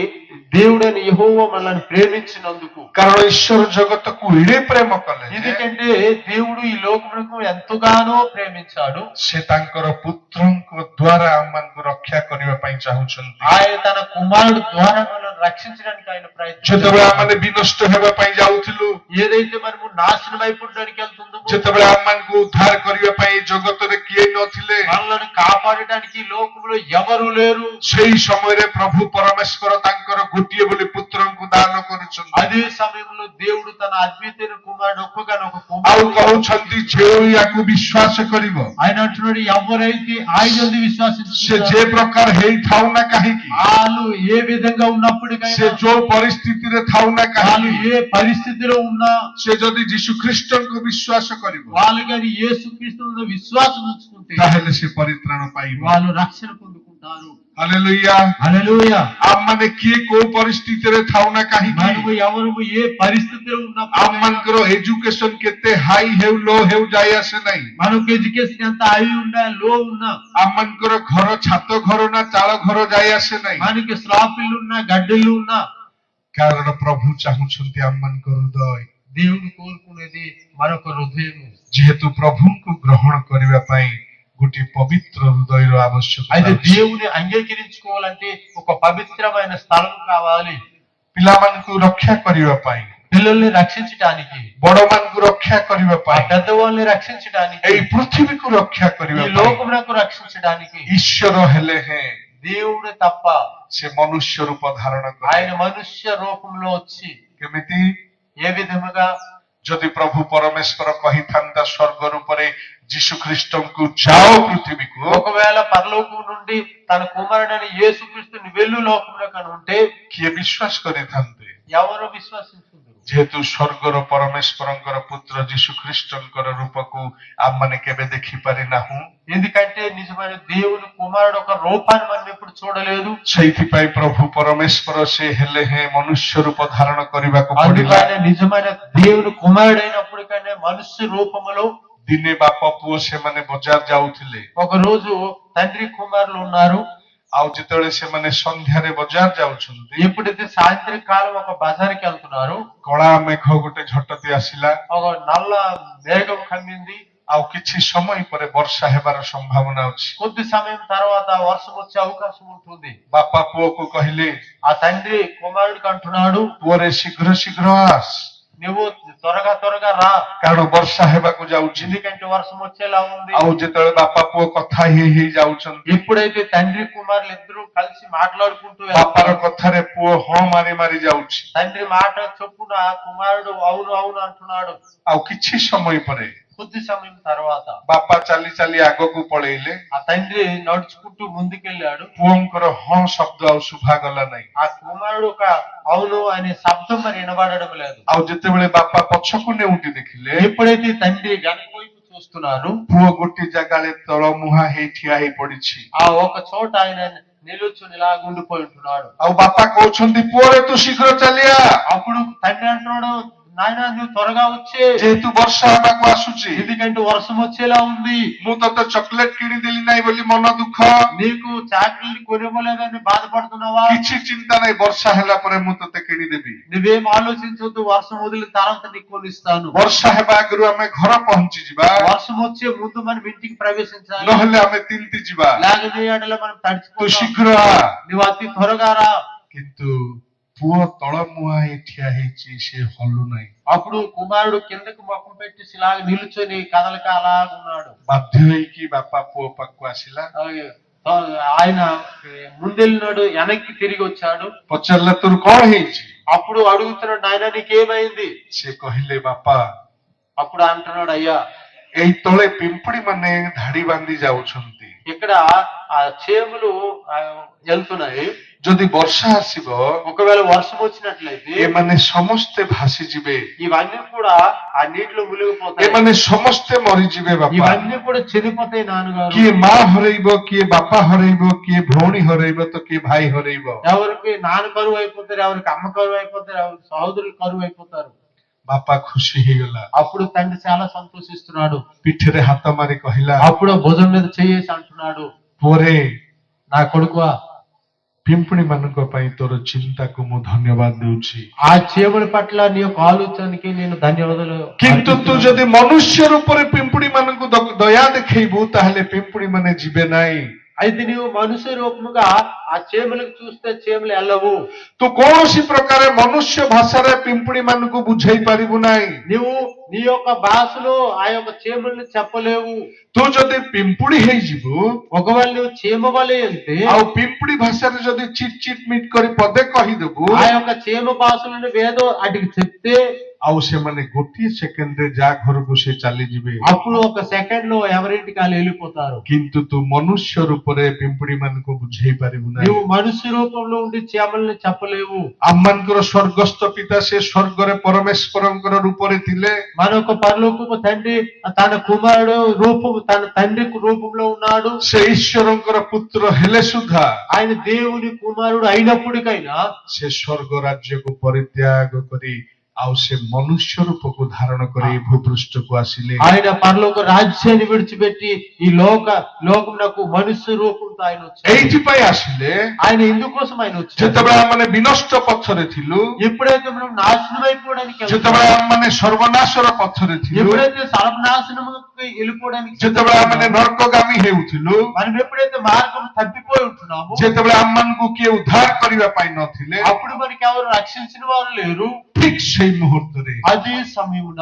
దేవుడైన యెహోవా మనల్ని ప్రేమించినందుకు। କାରଣ ଈଶ୍ୱର ଜଗତକୁ ଏଡ଼େ ପ୍ରେମ କଲେ ଯେ ఎందుకంటే దేవుడు ఈ లోకమునకు ఎంతగానో ప్రేమించాడు। ସେ ତାଙ୍କର ପୁତ୍ରଙ୍କ ଦ୍ୱାରା ଆମମାନଙ୍କୁ ରକ୍ଷା କରିବା ପାଇଁ ଚାହୁଁଛନ୍ତି। ఆయన తన కుమారుడు ద్వారా మనల్ని రక్షించడానికి ఆయన ଯେତେବେଳେ ప్రయత్నించాడు। ଆମମାନେ ବିନଷ୍ଟ ହେବା ପାଇଁ ଯାଉଥିଲୁ, ఏదైతే మనము నాశనం అయిపోవడానికి వెళ్తుందో, ଯେତେବେଳେ ଆମମାନଙ୍କୁ ଉଦ୍ଧାର କରିବା ପାଇଁ ଏ ଜଗତରେ କିଏ ନଥିଲେ, మనల్ని కాపాడడానికి ఈ లోకంలో ఎవరు లేరు। ସେଇ ସମୟରେ ପ୍ରଭୁ ପରମେଶ୍ୱର ତାଙ୍କର ଗୋଟିଏ ବୋଲି ପୁତ୍ରଙ୍କୁ ଦାନ କରୁଛନ୍ତି। అదే సమయంలో దేవుడు తన అద్వితీయ కుమారుడు ఒక్కగానొక ଆଉ కుమారుడు କହୁଛନ୍ତି ଯେଉଁ ୟାକୁ ବିଶ୍ୱାସ କରିବ ఆయన అంటున్నాడు ఎవరైతే ఆయన యందు ସେ విశ్వాసించుతారో ଯେ ପ୍ରକାର ହେଇଥାଉ ନା କାହିଁକି, వాళ్ళు ఏ విధంగా ସେ ఉన్నప్పటికైనా, ଯୋଉ ପରିସ୍ଥିତିରେ ଥାଉ ନା వాళ్ళు କାହିଁକି, ఏ పరిస్థితిలో ఉన్నా, ସେ ଯଦି ଯୀଶୁଖ୍ରୀଷ୍ଟଙ୍କୁ ବିଶ୍ୱାସ କରିବ వాళ్ళు కానీ యేసుక్రీస్తునందు విశ్వాసం ఉంచుకుంటే ତାହେଲେ ସେ ପରିତ୍ରାଣ ପାଇବ। వాళ్ళు రక్షణ పొందుకుంటారు। ହାଲେଲୁୟା। హల్లెలూయా। ଆମମାନେ କିଏ କୋଉ ପରିସ୍ଥିତିରେ ଥାଉ ନା କାହିଁକି, మనము ఎవరు ఏ పరిస్థితిలో ఉన్నప్పుడు ଆମମାନଙ୍କର ଏଜୁକେସନ କେତେ ହାଇ ହେଉ ଲୋ ହେଉ ଯାଇ ଆସେ ନାହିଁ, మనకు ఎడ్యుకేషన్ ఎంత హై ఉన్నా లో ఉన్నా, ଆମମାନଙ୍କର ଘର ଛାତ ଘର ନା ଚାଳ ଘର ଯାଇ ଆସେ ନାହିଁ। మనకి స్లాపిల్లు ఉన్నా గడ్డలు ఉన్నా, କାରଣ ପ୍ରଭୁ ଚାହୁଁଛନ୍ତି ଆମମାନଙ୍କ ହୃଦୟ। దేవుడు కోరుకునేది మరొక హృదయం। ଯେହେତୁ ପ୍ରଭୁଙ୍କୁ ଗ୍ରହଣ କରିବା ପାଇଁ ଗୋଟିଏ ପବିତ୍ର ହୃଦୟର ଆବଶ୍ୟକତା అయితే ଅଛି। దేవుని అంగీకరించుకోవాలంటే ఒక పవిత్రమైన స్థలం కావాలి। ପିଲାମାନଙ୍କୁ ରକ୍ଷା କରିବା ପାଇଁ, పిల్లల్ని రక్షించడానికి, ବଡମାନଙ୍କୁ ରକ୍ଷା କରିବା ఆ ପାଇଁ, పెద్దవాళ్ళని రక్షించడానికి, ଏଇ ପୃଥିବୀକୁ ରକ୍ଷା ఈ କରିବା ପାଇଁ లోకమునకు రక్షించడానికి ଈଶ୍ୱର ହେଲେ ହେଁ దేవుడు తప్ప ସେ ମନୁଷ୍ୟ ରୂପ ଧାରଣ କଲେ। ఆయన మనుష్య రూపంలో వచ్చి କେମିତି? ఏ విధముగా ଯଦି ପ୍ରଭୁ ପରମେଶ୍ୱର କହିଥାନ୍ତା ସ୍ୱର୍ଗ ରୂପରେ ଯୀଶୁଖ୍ରୀଷ୍ଟଙ୍କୁ ଯାଅ ପୃଥିବୀକୁ, ఒకవేళ పరలోకం నుండి తన కుమారుడైన యేసుక్రీస్తుని వెళ్ళు లోకంలో ఉంటే କିଏ ବିଶ୍ୱାସ କରିଥାନ୍ତେ? ఎవరు విశ్వసించుదురు? ଯେହେତୁ ସ୍ୱର୍ଗର ପରମେଶ୍ୱରଙ୍କର ପୁତ୍ର ଯୀଶୁ ଖ୍ରୀଷ୍ଟଙ୍କର ରୂପକୁ ଆମମାନେ କେବେ ଦେଖିପାରି ନାହୁଁ, ఎందుకంటే నిజమైన దేవుని కుమారుడు ఒక రూపాన్ని మనం ఎప్పుడు చూడలేదు. ସେଇଥିପାଇଁ ପ୍ରଭୁ ପରମେଶ୍ୱର ସେ ହେଲେ ହେଁ ମନୁଷ୍ୟ ରୂପ ଧାରଣ କରିବାକୁ ପଡିଲା। అందుకనే నిజమైన దేవుని కుమారుడైనప్పుడు కానీ మనుష్య రూపములో ଦିନେ ବାପ ପୁଅ ସେମାନେ ବଜାର ଯାଉଥିଲେ, ఒక రోజు తండ్రి కుమారులు ఉన్నారు. ଆଉ ଯେତେବେଳେ ସେମାନେ ସନ୍ଧ୍ୟାରେ ବଜାର ଯାଉଛନ୍ତି, ఎప్పుడైతే సాయంత్రం కాలం ఒక బజార్కి వెళ్తున్నారు, କଳା ମେଘ ଗୋଟେ ଝଟତି ଆସିଲା, ఒక నల్ల మేఘం కమ్మింది. ଆଉ କିଛି ସମୟ ପରେ ବର୍ଷା ହେବାର ସମ୍ଭାବନା ଅଛି। కొద్ది సమయం తర్వాత వర్షం వచ్చే అవకాశం ఉంటుంది. ବାପା ପୁଅକୁ କହିଲେ, ఆ తండ్రి కుమారుడికి అంటున్నాడు, ପୁଅରେ ଶୀଘ୍ର ଶୀଘ୍ର ଆସ, నువ్వు త్వరగా త్వరగా రా, କାରଣ ବର୍ଷା ହେବାକୁ ଯାଉଛି। ఎందుకంటే వర్షం వచ్చేలా ఉంది. ଆଉ ଯେତେବେଳେ ବାପା ପୁଅ କଥା ହେଇ ଯାଉଛନ୍ତି, ఎప్పుడైతే తండ్రి కుమారులు ఇద్దరు కలిసి మాట్లాడుకుంటూ ବାପାର వెళ్తారో, କଥାରେ ପୁଅ ହଁ ମାରି ମାରି ଯାଉଛି। తండ్రి మాట చొప్పున కుమారుడు అవును అవును అంటున్నాడు. ଆଉ କିଛି ସମୟ ପରେ కొద్ది సమయం తర్వాత ବାପା ଚାଲି ଚାଲି ଆଗକୁ ପଳେଇଲେ, ఆ తండ్రి నడుచుకుంటూ ముందుకెళ్ళాడు. ପୁଅଙ୍କର ହଁ ଶବ୍ଦ ଆଉ ଶୁଭାଗଲା ନାହିଁ। ఆ కుమారుడు ఒక అవును అనే శబ్దం మరి వినబడడం లేదు. ଆଉ ଯେତେବେଳେ ବାପା ପଛକୁ ନେଉଟି ଦେଖିଲେ, ఎప్పుడైతే తండ్రి వెనక వైపు చూస్తున్నారు, ପୁଅ ଗୋଟିଏ ଜାଗାରେ ତଳମୁହାଁ ହେଇ ଠିଆ ହେଇ ପଡିଛି। ఆ ఒక చోట ఆయన నిలుచుని ఇలా ఉండిపోయి ఉంటున్నాడు. ଆଉ ବାପା କହୁଛନ୍ତି, ପୁଅରେ ତୁ ଶୀଘ୍ର ଚାଲିଆ, అప్పుడు తండ్రి అంటున్నాడు, నాయన నువ్వు త్వరగా వచ్చే, ଯେହେତୁ ବର୍ଷା ହେବାକୁ ଆସୁଛି। ఎందుకంటే వర్షం వచ్చేలా ఉంది. ମୁଁ ତତେ ଚକୋଲେଟ କିଣିଦେଲି ନାହିଁ ବୋଲି ମନ ଦୁଃଖ, నీకు చాక్లెట్ కొనివ్వలేదని బాధపడుతున్నావా? କିଛି ଚିନ୍ତା ନାହିଁ, ବର୍ଷା ହେଲା ପରେ ମୁଁ ତତେ କିଣିଦେବି। నువ్వేం ఆలోచించొద్దు, వర్షం వదిలిన తర్వాత నీకు కొనిస్తాను. ବର୍ଷା ହେବା ଆଗରୁ ଆମେ ଘର ପହଞ୍ଚି ଯିବା, వర్షం వచ్చే ముందు మనం ఇంటికి ప్రవేశించాలి, ନହେଲେ ଆମେ ତିନ୍ତି ଯିବା। లేకపోతే ఏడల మనం ତୁ తడిచిపోతాం. ଶୀଘ୍ର ଆ। నువ్వు అతి త్వరగా రా. କିନ୍ତୁ ପୁଅ ତଳମୁହାଁ ହେଇ ଠିଆ ହେଇଛି, ସେ ହଲୁ ନାହିଁ। అప్పుడు కుమారుడు కిందకు ముఖం పెట్టి ఇలాగ నిలుచొని కదలక అలాగున్నాడు. ବାଧ୍ୟ ହେଇକି ବାପା ପୁଅ ପାଖକୁ ଆସିଲା, ఆయన ముందెళ్ళినాడు, వెనక్కి తిరిగి వచ్చాడు. ପଚାରିଲା ତୋର କଣ ହେଇଛି? అప్పుడు అడుగుతున్నాడు, నాయన నీకేమైంది? ସେ କହିଲେ, ବାପା అప్పుడు అంటున్నాడు, అయ్యా ଏଇ ତଳେ ପିମ୍ପୁଡି ମାନେ ଧାଡି ବାନ୍ଧି ଯାଉଛନ୍ତି, ఇక్కడ ఆ చేములు వెళ్తున్నాయి. ଯଦି ବର୍ଷା ଆସିବ ఒకవేళ వర్షం వచ్చినట్లయితే ଏମାନେ ସମସ୍ତେ ଭାସିଯିବେ, ఇవన్నీ కూడా ఆ నీటిలో మునిగిపోతాయి. ଏମାନେ ସମସ୍ତେ ମରିଯିବେ। ବାପା ఇవన్నీ కూడా చెడిపోతాయి నాన్నగారు. କିଏ ମା ହରେଇବ, କିଏ ବାପା ହରେଇବ, କିଏ ଭଉଣୀ ହରେଇବ, ତ କିଏ ଭାଇ ହରେଇବ। ఎవరికి నాన్న కరువు అయిపోతారు, ఎవరికి అమ్మ కరువు అయిపోతారు, ఎవరికి సహోదరులు కరువు అయిపోతారు. ବାପା ଖୁସି ହେଇଗଲା, అప్పుడు తండ్రి చాలా సంతోషిస్తున్నాడు. ପିଠରେ ହାତ ମାରି କହିଲା, అప్పుడు భుజం మీద చేసి అంటున్నాడు, ପୁଅରେ నా కొడుకువా, ପିମ୍ପୁଡି ମାନଙ୍କ ପାଇଁ ତୋର ଚିନ୍ତାକୁ ମୁଁ ଧନ୍ୟବାଦ ଦେଉଛି। ఆ చీమల పట్ల నీ యొక్క ఆలోచనకి నేను ధన్యవాదాలు. କିନ୍ତୁ ତୁ ଯଦି ମନୁଷ୍ୟ ରୂପରେ ପିମ୍ପୁଡି ମାନଙ୍କୁ ଦୟା ଦେଖେଇବୁ, ତାହେଲେ ପିମ୍ପୁଡି ମାନେ ଯିବେ ନାହିଁ। అయితే నీవు మనుష్య రూపముగా ఆ చీమలకు చూస్తే చీమలు వెళ్ళవు. ତୁ କୌଣସି ପ୍ରକାର ମନୁଷ୍ୟ ଭାଷାରେ ପିମ୍ପୁଡି ମାନଙ୍କୁ ବୁଝେଇ ପାରିବୁ ନାହିଁ। నువ్వు నీ యొక్క భాషలో ఆ యొక్క చీమల్ని చెప్పలేవు. ତୁ ଯଦି ପିମ୍ପୁଡି ହେଇଯିବୁ, ఒకవేళ నువ్వు చీమ వలె వెళ్తే ଆଉ ପିମ୍ପୁଡି ଭାଷାରେ ଯଦି ଚିଟ୍ ଚିଟ୍ ମିଟ୍ କରି ପଦେ କହିଦେବୁ, ఆ యొక్క చీమ భాషలను వేదో అడిగి చెప్తే ଆଉ ସେମାନେ ଗୋଟିଏ ସେକେଣ୍ଡରେ ଯା ଘରକୁ ସେ ଚାଲିଯିବେ। అప్పుడు ఒక సెకండ్ లో ఎవరింటికి వాళ్ళు వెళ్ళిపోతారు. କିନ୍ତୁ ତୁ ମନୁଷ୍ୟ ରୂପରେ ପିମ୍ପୁଡି ମାନଙ୍କୁ ବୁଝେଇ ପାରିବୁ ନାହିଁ। నువ్వు మనుష్య రూపంలో ఉండి చీమల్ని చెప్పలేవు. ଆମମାନଙ୍କର ସ୍ୱର୍ଗସ୍ଥ ପିତା ସେ ସ୍ୱର୍ଗରେ ପରମେଶ୍ୱରଙ୍କର రూపରେ ଥିଲେ। మన యొక్క పరలోకపు తండ్రి తన కుమారుడు రూపము, తన తండ్రి రూపంలో ఉన్నాడు. ସେ ଈଶ୍ୱରଙ୍କର ପୁତ୍ର ହେଲେ ସୁଦ୍ଧା ఆయన దేవుని కుమారుడు అయినప్పటికైనా ସେ ସ୍ୱର୍ଗ ରାଜ୍ୟକୁ ପରିତ୍ୟାଗ କରି ଆଉ ସେ ମନୁଷ୍ୟ ରୂପକୁ ଧାରଣ କରି ଭୂପୃଷ୍ଠକୁ ଆସିଲେ। ఆయన పరలోక రాజ్యాన్ని విడిచిపెట్టి ఈ లోకమునకు మనుష్య రూపంతో ఆయన వచ్చాడు. ଏଇଥିପାଇଁ ଆସିଲେ, ఆయన ఎందుకోసం ఆయన వచ్చాడు? ଯେତେବେଳେ ଆମମାନେ ବିନଷ୍ଟ ପଥରେ ଥିଲୁ, ఎప్పుడైతే మనం నాశనం అయిపోవడానికి ଯେତେବେଳେ ଆମମାନେ ସର୍ବନାଶର ପଥରେ ଥିଲୁ, ఎప్పుడైతే సర్వనాశనముకి వెళ్ళిపోవడానికి ଯେତେବେଳେ ଆମମାନେ ନର୍କଗାମୀ ହେଉଥିଲୁ, మనం ఎప్పుడైతే మార్గం తప్పిపోయి ఉంటున్నామో, ଯେତେବେଳେ ଆମମାନଙ୍କୁ କିଏ ଉଦ୍ଧାର କରିବା ପାଇଁ ନଥିଲେ, అప్పుడు మనకి ఎవరు రక్షించిన వారు లేరు. ଠିକ ସେଇ ମୁହୂର୍ତ୍ତରେ అదే సమయమున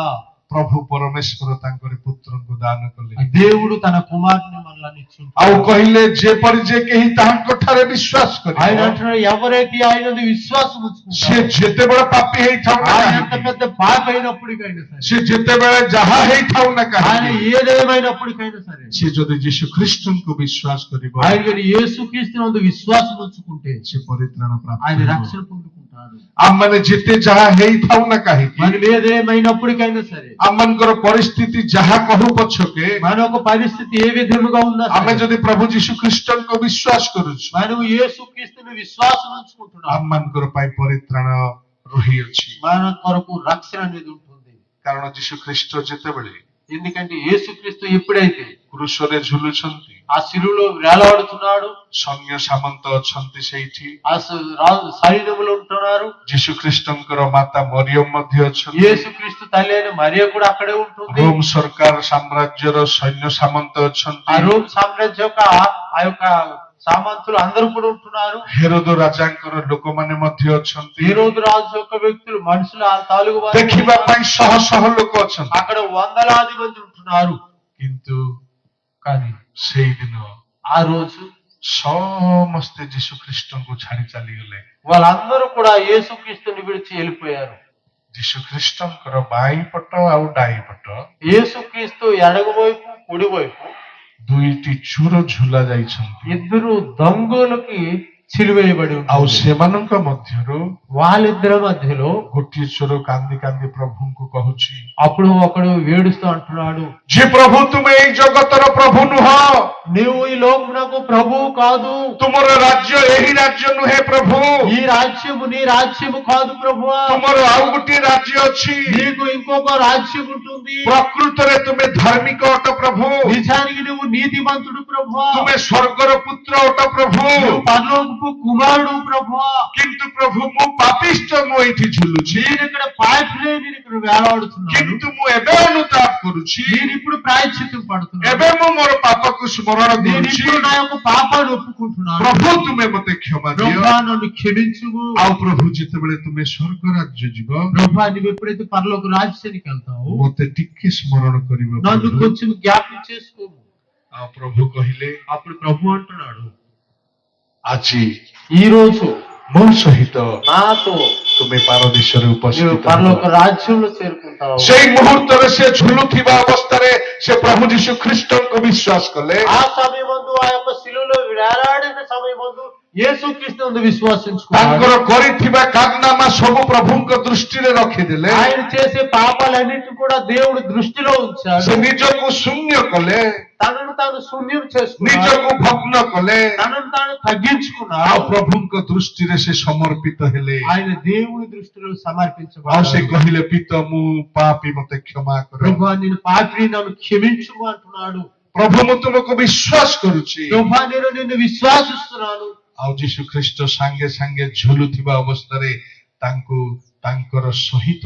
ପ୍ରଭୁ ପରମେଶ୍ୱର ତାଙ୍କର ପୁତ୍ରଙ୍କୁ ଦାନ କଲେ। దేవుడు తన కుమారుని మనల్ని ఇచ్చిండు. ଆଉ କହିଲେ, ଯେପରି ଯେ କେହି ତାହାଙ୍କ ଠାରେ ବିଶ୍ୱାସ ఆయన କରିବ, అంటున్నాడు, ఎవరైతే ఆయన విశ్వాసం ସେ ఉంచుకుంటారో, ଯେତେବେଳେ ପାପୀ ହେଇଥାଉ ନା ఆయన ఎంత କାହିଁକି, పెద్ద పాప అయినప్పటికైనా సరే, ସେ ଯେତେବେଳେ ଯାହା ହେଇଥାଉ ନା ఆయన କାହିଁକି, ఏదేమైనప్పటికైనా సరే, ସେ ଯଦି ଯୀଶୁ ଖ୍ରୀଷ୍ଟଙ୍କୁ ବିଶ୍ୱାସ କରିବ, ఆయన యేసుక్రీస్తు నందు విశ్వాసం ఉంచుకుంటే ସେ ପରିତ୍ରାଣ ପ୍ରାପ୍ତ ఆయన ହେବ। రక్షణ పొందుకుంటారు. అంటున్నాడు. ଆମମାନେ ଯେତେ ଯାହା ହେଇଥାଉ ନା କାହିଁକି, మనం ఏదేమైనప్పటికైనా సరే, ଆମମାନଙ୍କର ପରିସ୍ଥିତି ଯାହା କହୁ ପଛକେ, మన ఒక పరిస్థితి ఏ విధముగా ఉన్నా ଆମେ సరే, ଯଦି ପ୍ରଭୁ ଯୀଶୁ ଖ୍ରୀଷ୍ଟଙ୍କୁ ବିଶ୍ୱାସ କରୁଛୁ, మనం యేసుక్రీస్తుని విశ్వాసం ఉంచుకుంటున్నాం, ଆମମାନଙ୍କର ପାଇଁ ପରିତ୍ରାଣ ରହିଅଛି। మన కొరకు రక్షణ అనేది ఉంటుంది। କାରଣ ଯୀଶୁ ଖ୍ରୀଷ୍ଟ ଯେତେବେଳେ ఎందుకంటే యేసుక్రీస్తు ఎప్పుడైతే କ୍ରୁଶରେ ଝୁଲୁଛନ୍ତି, ఆ శిలువలో వేలాడుతున్నాడు, ସୈନ୍ୟ ସାମନ୍ତ ଅଛନ୍ତି ସେଇଠି, ఆ సైన్యములు ఉంటున్నారు, ଯୀଶୁ ଖ୍ରୀଷ୍ଟଙ୍କର ମାତା ମରିୟମ ମଧ୍ୟ ଅଛନ୍ତି, యేసుక్రీస్తు తల్లి అయిన మరియ కూడా అక్కడే ఉంటుంది, ରୋମ ସରକାର ସାମ୍ରାଜ୍ୟର ସୈନ୍ୟ ସାମନ୍ତ ఆ ଅଛନ୍ତି, రోమ్ సామ్రాజ్య యొక్క ఆ యొక్క సామంతులు అందరూ కూడా ఉంటున్నారు, ହେରୋଦ ରାଜାଙ୍କର ଲୋକମାନେ ମଧ୍ୟ ଅଛନ୍ତି, హేరోదు రాజు యొక్క వ్యక్తులు మనుషులు ఆ తాలూకు వారు ଦେଖିବା ପାଇଁ ଶହ ଶହ ଲୋକ ଅଛନ୍ତି। అక్కడ వందలాది మంది ఉంటున్నారు। କିନ୍ତୁ కానీ ସେଇଦିନ ఆ రోజు ସମସ୍ତେ ଯୀଶୁ ଖ୍ରୀଷ୍ଟଙ୍କୁ ଛାଡି ଚାଲିଗଲେ। వాళ్ళందరూ కూడా యేసుక్రీస్తుని విడిచి వెళ్ళిపోయారు। ଯୀଶୁ ଖ୍ରୀଷ୍ଟଙ୍କର ବାଇ ପଟ ଆଉ ଡାଇ ପଟ యేసుక్రీస్తు ఎడమవైపు కుడివైపు ଦୁଇଟି ଚୋର ଝୁଲା ଯାଇଛନ୍ତି, ఇద్దరు దొంగలకి సిలువేయబడి ଆଉ ఉన్నారు। ସେମାନଙ୍କ ମଧ୍ୟରୁ వాళ్ళిద్దరి మధ్యలో ଗୋଟିଏ ଚୋର କାନ୍ଦି କାନ୍ଦି ପ୍ରଭୁଙ୍କୁ କହୁଛି, అప్పుడు ఒకడు ఏడుస్తూ అంటున్నాడు, ଯେ ପ୍ରଭୁ ତୁମେ ଏଇ ଜଗତର ପ୍ରଭୁ ନୁହଁ, నీవు ఈ లోకమునకు ప్రభువు కాదు, ତୁମର ରାଜ୍ୟ ଏହି ରାଜ୍ୟ ନୁହେଁ ପ୍ରଭୁ, ఈ రాజ్యము నీ రాజ్యము కాదు ప్రభువా, ତୁମର ଆଉ ଗୋଟିଏ ରାଜ୍ୟ ଅଛି, నీకు ఇంకొక రాజ్యం ఉంటుంది, ପ୍ରକୃତରେ ତୁମେ ଧାର୍ମିକ ଅଟ ପ୍ରଭୁ, నిజానికి నువ్వు నీతిమంతుడు ప్రభువా, ତୁମେ ସ୍ୱର୍ଗର ପୁତ୍ର ଅଟ ପ୍ରଭୁ, నువ్వు పరలోకపు కుమారుడు ప్రభువా, କିନ୍ତୁ ପ୍ରଭୁ ମୁଁ ପାପିଷ୍ଟ, ମୁଁ ଏଇଠି ଝୁଲୁଛି, నేను ఇక్కడ పాపినే, నేను ఇక్కడ వేలాడుతున్నాను, କିନ୍ତୁ ମୁଁ ଏବେ ଅନୁତାପ କରୁଛି, నేను ఇప్పుడు ప్రాయశ్చిత్తం పడుతున్నాను, ଏବେ ମୁଁ ମୋର ପାପକୁ ସ୍ମରଣ నేను କରୁଛି, ఇప్పుడు నా యొక్క పాపాన్ని ఒప్పుకుంటున్నాను, ପ୍ରଭୁ ତୁମେ ମତେ କ୍ଷମା ଦିଅ। ప్రభువా నన్ను క్షమించుము, ଆଉ ପ୍ରଭୁ ଯେତେବେଳେ ତୁମେ ସ୍ୱର୍ଗ ରାଜ୍ୟ ଯିବ, ప్రభువా నువ్వు ఎప్పుడైతే పరలోక రాజ్యానికి వెళ్తావు ମତେ ଟିକେ ସ୍ମରଣ କରିବ నన్ను ପ୍ରଭు। కొంచెం జ్ఞాపకం చేసుకోము। ଆଉ ପ୍ରଭୁ କହିଲେ, అప్పుడు ప్రభు అంటున్నాడు, ଆଜି ఈ రోజు ମୋ ସହିତ నాతో ତୁମେ ପାରଦୀଶରେ నీవు ଉପସ୍ଥିତ పరలోక ହେବ। రాజ్యంలో చేరుకుంటావు। ସେଇ ମୁହୂର୍ତ୍ତରେ ସେ ଝୁଲୁଥିବା ଅବସ୍ଥାରେ ସେ ପ୍ରଭୁ ଯୀଶୁ ଖ୍ରୀଷ୍ଟଙ୍କୁ ବିଶ୍ୱାସ କଲେ। ఆ సమయమందు ఆ యొక్క శిలువలో వేలాడిన సమయమందు యేసుక్రీస్తునందు విశ్వాసించుకున్నాడు। ତାଙ୍କର କରିଥିବା କାରନାମା ସବୁ ପ୍ରଭୁଙ୍କ ଦୃଷ୍ଟିରେ ରଖିଦେଲେ। ఆయన చేసే పాపాలన్నిటిని కూడా దేవుడు దృష్టిలో ఉంచాడు। ସେ ନିଜକୁ ଶୂନ୍ୟ କଲେ, తనను తాను శూన్యం చేసుకున్నాడు, ନିଜକୁ ଭଗ୍ନ କଲେ, తనను తాను తగ్గించుకున్నాడు। ଆଉ ପ୍ରଭୁଙ୍କ ଦୃଷ୍ଟିରେ ସେ ସମର୍ପିତ ହେଲେ। ఆయన దేవుని దృష్టిలో ଆଉ ସେ సమర్పించబడ్డాడు। କହିଲେ, ପିତ ମୁଁ ପାପୀ, ମତେ କ୍ଷମା କର। ప్రభువా నేను పాపిని, నన్ను క్షమించుము అంటున్నాడు। ପ୍ରଭୁ ମୁଁ ତୁମକୁ ବିଶ୍ୱାସ କରୁଛି। ప్రభువా నేను నిన్ను విశ్వాసిస్తున్నాను। ଆଉ ଯୀଶୁ ଖ୍ରୀଷ୍ଟ ସାଙ୍ଗେ ସାଙ୍ଗେ ଝୁଲୁଥିବା ଅବସ୍ଥାରେ ତାଙ୍କୁ ତାଙ୍କର ସହିତ